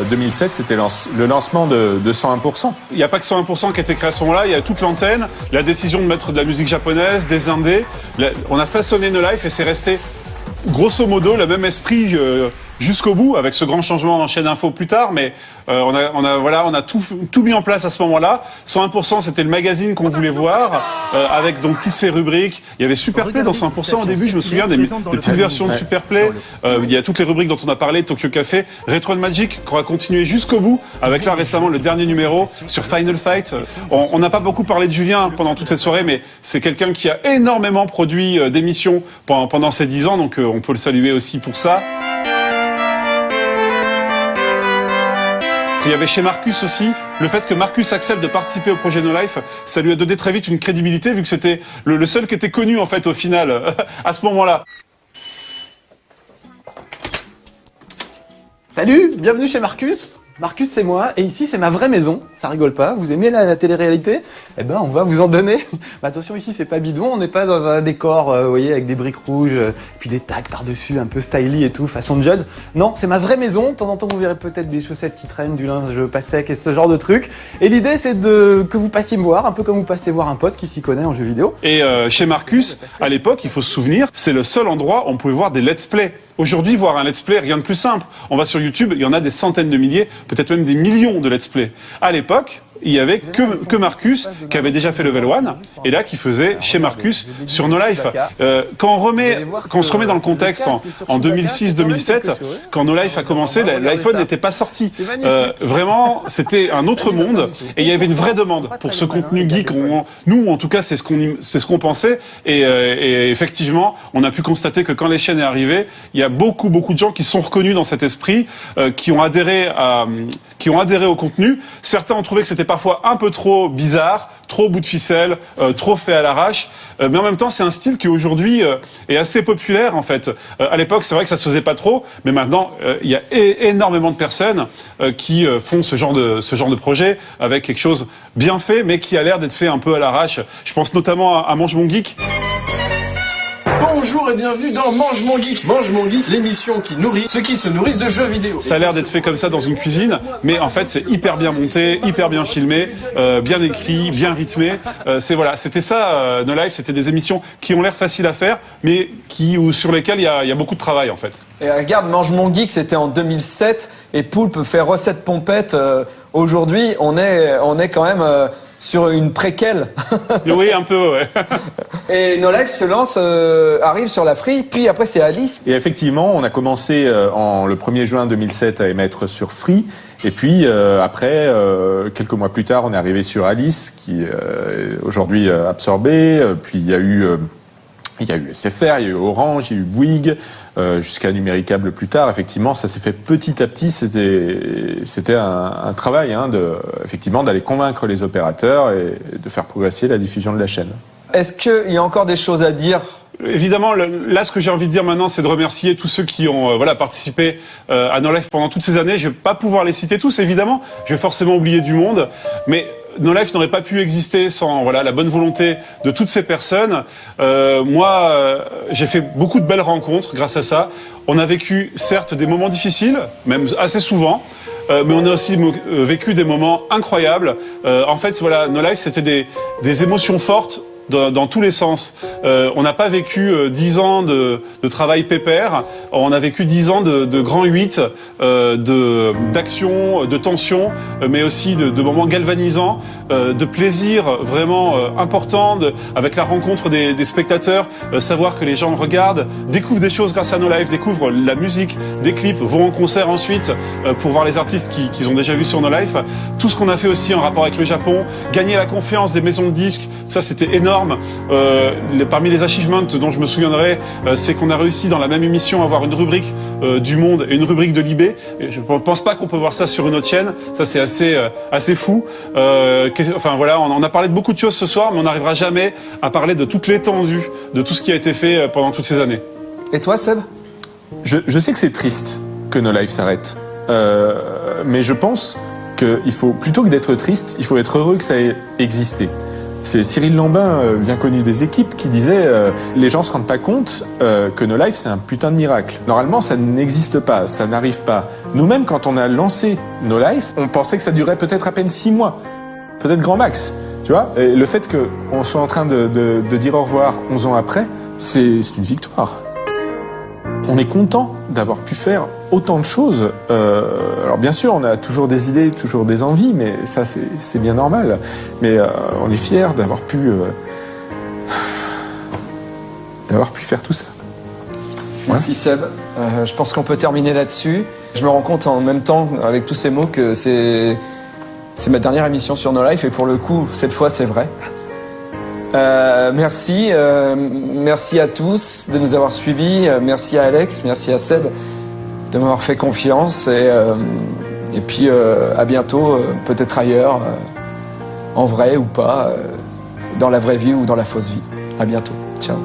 2007 c'était le lancement de 101%. Il n'y a pas que 101% qui a été créé à ce moment-là, il y a toute l'antenne, la décision de mettre de la musique japonaise, des indés. On a façonné No Life et c'est resté grosso modo le même esprit jusqu'au bout, avec ce grand changement en chaîne info plus tard, mais on a tout mis en place à ce moment-là. 101%, c'était le magazine qu'on voulait voir, avec donc toutes ces rubriques. Il y avait Superplay dans 101% au début, je me souviens des petites versions de Superplay. Il y a toutes les rubriques dont on a parlé, Tokyo Café, Retro Magic, qu'on va continuer jusqu'au bout, avec là récemment le dernier numéro sur Final Fight. On n'a pas beaucoup parlé de Julien pendant toute cette soirée, mais c'est quelqu'un qui a énormément produit d'émissions pendant ces 10 ans, donc on peut le saluer aussi pour ça. Il y avait chez Marcus aussi, le fait que Marcus accepte de participer au projet No Life, ça lui a donné très vite une crédibilité vu que c'était le seul qui était connu en fait au final, à ce moment-là. Salut, bienvenue chez Marcus. Marcus, c'est moi, et ici, c'est ma vraie maison. Ça rigole pas. Vous aimez la télé-réalité? Eh ben, on va vous en donner. Mais attention, ici, c'est pas bidon. On n'est pas dans un décor, vous voyez, avec des briques rouges, puis des tags par-dessus, un peu styly et tout, façon Judd. Non, c'est ma vraie maison. De temps en temps, vous verrez peut-être des chaussettes qui traînent, du linge pas sec et ce genre de trucs. Et l'idée, c'est que vous passiez me voir, un peu comme vous passez voir un pote qui s'y connaît en jeux vidéo. Et chez Marcus, à l'époque, il faut se souvenir, c'est le seul endroit où on pouvait voir des let's play. Aujourd'hui, voir un let's play, rien de plus simple. On va sur YouTube, il y en a des centaines de milliers, peut-être même des millions de let's play. À l'époque, il y avait que Marcus qui avait déjà fait Level 1 et là qui faisait chez Marcus sur No Life. Quand on se remet dans le contexte en 2006-2007, quand No Life a commencé, l'iPhone n'était pas sorti. Vraiment, c'était un autre monde et il y avait une vraie demande pour ce contenu geek. Nous, en tout cas, c'est ce qu'on pensait et effectivement, on a pu constater que quand les chaînes est arrivée, il y a beaucoup de gens qui sont reconnus dans cet esprit, qui ont adhéré qui ont adhéré au contenu. Certains ont trouvé que c'était parfois un peu trop bizarre, trop bout de ficelle, trop fait à l'arrache. Mais en même temps, c'est un style qui aujourd'hui est assez populaire en fait. À l'époque, c'est vrai que ça se faisait pas trop, mais maintenant, il y a énormément de personnes qui font ce genre de projet avec quelque chose bien fait, mais qui a l'air d'être fait un peu à l'arrache. Je pense notamment à Mange Mon Geek. Bonjour et bienvenue dans Mange Mon Geek. Mange Mon Geek, l'émission qui nourrit ceux qui se nourrissent de jeux vidéo. Ça a l'air d'être fait comme ça dans une cuisine, mais en fait c'est hyper bien monté, hyper bien filmé, bien écrit, bien rythmé. C'était ça No Life, c'était des émissions qui ont l'air faciles à faire, mais sur lesquelles il y a beaucoup de travail en fait. Et regarde, Mange Mon Geek, c'était en 2007, et Poulpe fait recette pompette. Aujourd'hui, on est quand même sur une préquelle. Oui, un peu, ouais. Et No Life arrive sur la Free, puis après c'est Alice. Et effectivement, on a commencé le 1er juin 2007 à émettre sur Free. Et puis après, quelques mois plus tard, on est arrivé sur Alice, qui est aujourd'hui absorbé. Puis il y a eu SFR, il y a eu Orange, il y a eu Bouygues, jusqu'à Numéricable plus tard. Effectivement, ça s'est fait petit à petit. C'était un travail, effectivement, d'aller convaincre les opérateurs et de faire progresser la diffusion de la chaîne. Est-ce qu'il y a encore des choses à dire ? Évidemment, là, ce que j'ai envie de dire maintenant, c'est de remercier tous ceux qui ont participé à No Life pendant toutes ces années. Je vais pas pouvoir les citer tous, évidemment. Je vais forcément oublier du monde, mais No Life n'aurait pas pu exister sans la bonne volonté de toutes ces personnes. Moi, j'ai fait beaucoup de belles rencontres grâce à ça. On a vécu, certes, des moments difficiles, même assez souvent, mais on a aussi vécu des moments incroyables. En fait, No Life, c'était des émotions fortes dans tous les sens. On n'a pas vécu 10 ans de travail pépère, on a vécu 10 ans de grands 8, d'action, de tension, mais aussi de moments galvanisants, de plaisir vraiment important, avec la rencontre des spectateurs, savoir que les gens regardent, découvrent des choses grâce à No Life, découvrent la musique, des clips, vont en concert ensuite pour voir les artistes qu'ils ont déjà vus sur No Life. Tout ce qu'on a fait aussi en rapport avec le Japon, gagner la confiance des maisons de disques, ça c'était énorme. Parmi les achievements dont je me souviendrai, c'est qu'on a réussi dans la même émission à avoir une rubrique du Monde et une rubrique de Libé. Et je ne pense pas qu'on peut voir ça sur une autre chaîne. Ça c'est assez fou. On a parlé de beaucoup de choses ce soir, mais on n'arrivera jamais à parler de toute l'étendue de tout ce qui a été fait pendant toutes ces années. Et toi, Seb ? Je sais que c'est triste que No Life s'arrête, mais je pense qu'il faut, plutôt que d'être triste, il faut être heureux que ça ait existé. C'est Cyril Lambin, bien connu des équipes, qui disait les gens se rendent pas compte que No Life c'est un putain de miracle. Normalement, ça n'existe pas, ça n'arrive pas. Nous-mêmes, quand on a lancé No Life, on pensait que ça durait peut-être à peine 6 mois, peut-être grand max. Tu vois, et le fait qu'on soit en train de dire au revoir 11 ans après, c'est une victoire. On est content d'avoir pu faire autant de choses. Alors bien sûr, on a toujours des idées, toujours des envies, mais ça c'est bien normal. Mais on est fiers d'avoir pu faire tout ça. Merci Seb. Je pense qu'on peut terminer là-dessus. Je me rends compte en même temps, avec tous ces mots, que c'est ma dernière émission sur No Life, et pour le coup, cette fois, c'est vrai. Merci à tous de nous avoir suivis. Merci à Alex, merci à Seb de m'avoir fait confiance. Et puis à bientôt, peut-être ailleurs, en vrai ou pas, dans la vraie vie ou dans la fausse vie. À bientôt. Ciao.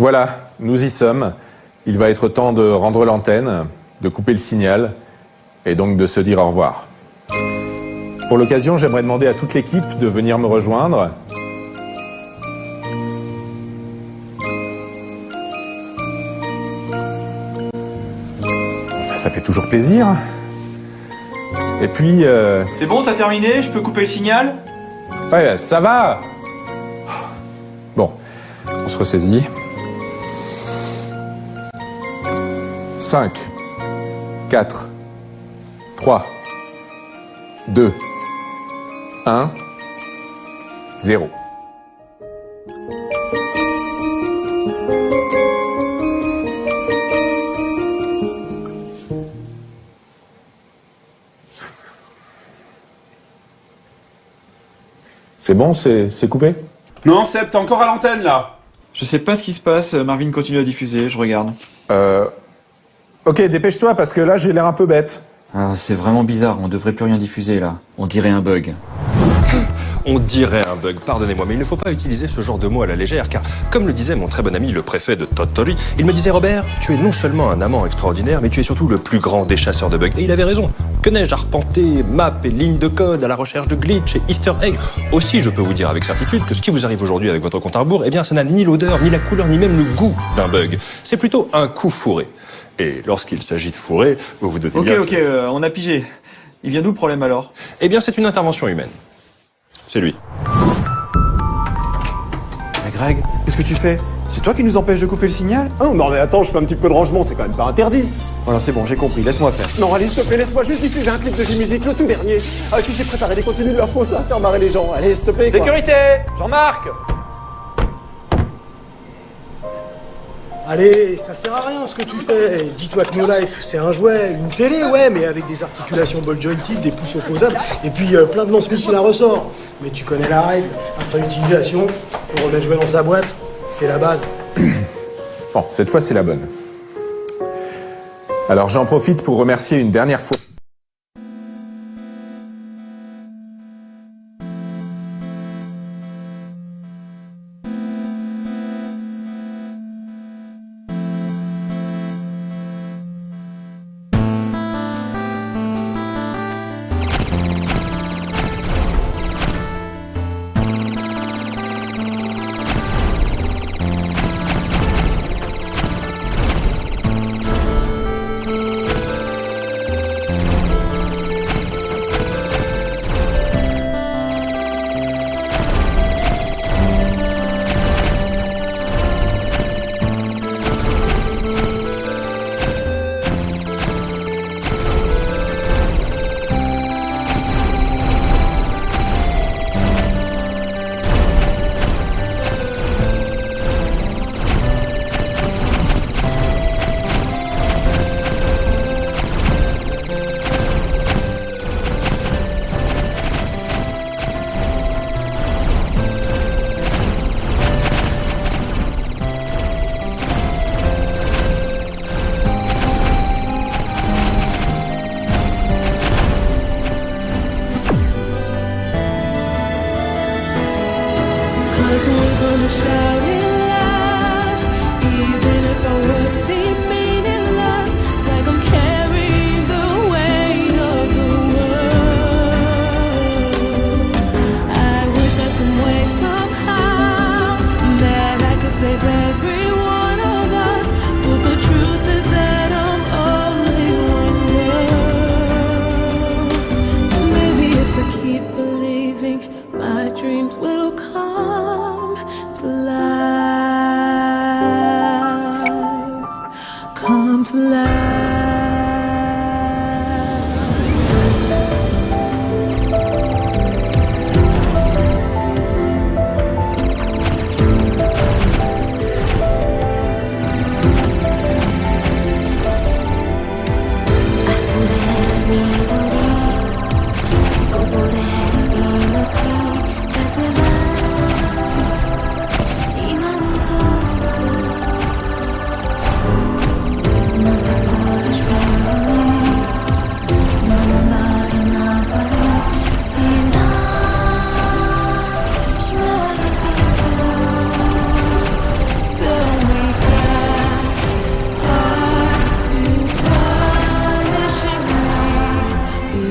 Voilà, nous y sommes. Il va être temps de rendre l'antenne, de couper le signal et donc de se dire au revoir. Pour l'occasion, j'aimerais demander à toute l'équipe de venir me rejoindre. Ça fait toujours plaisir. Et puis... C'est bon, t'as terminé? Je peux couper le signal? Ouais, ça va. Bon, on se ressaisit. 5, 4, 3, 2, 1, 0. C'est bon, c'est coupé? Non, Seb, t'es encore à l'antenne, là. Je sais pas ce qui se passe, Marvin continue à diffuser, je regarde. Ok, dépêche-toi, parce que là, j'ai l'air un peu bête. Ah, c'est vraiment bizarre, on devrait plus rien diffuser, là. On dirait un bug. On dirait un bug, pardonnez-moi, mais il ne faut pas utiliser ce genre de mots à la légère, car comme le disait mon très bon ami le préfet de Tottori, il me disait Robert, tu es non seulement un amant extraordinaire, mais tu es surtout le plus grand des chasseurs de bugs. Et il avait raison. Que n'ai-je arpenté, map et lignes de code à la recherche de glitch et easter egg. Aussi, je peux vous dire avec certitude que ce qui vous arrive aujourd'hui avec votre compte à rebours, eh bien, ça n'a ni l'odeur, ni la couleur, ni même le goût d'un bug. C'est plutôt un coup fourré. Et lorsqu'il s'agit de fourrer, vous vous doutez bien... Ok, on a pigé. Il vient d'où le problème alors? Eh bien, c'est une intervention humaine. C'est lui. Mais Greg, qu'est-ce que tu fais? C'est toi qui nous empêche de couper le signal? Oh non mais attends, je fais un petit peu de rangement, c'est quand même pas interdit. Voilà, c'est bon, j'ai compris, laisse-moi faire. Non, allez, s'il te plaît, laisse-moi juste diffuser un clip de J-Music, le tout dernier, avec qui j'ai préparé des contenus de l'info, ça va faire marrer les gens. Allez, s'il te plaît, quoi. Sécurité! Jean-Marc! Allez, ça sert à rien ce que tu fais. Dis-toi que No Life, c'est un jouet, une télé, ouais, mais avec des articulations ball jointed, des pouces opposables, et puis plein de lance-missiles à ressort. Mais tu connais la règle. Après utilisation, on remet le jouet dans sa boîte. C'est la base. Bon, cette fois, c'est la bonne. Alors, j'en profite pour remercier une dernière fois...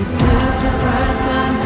Is this the price I'm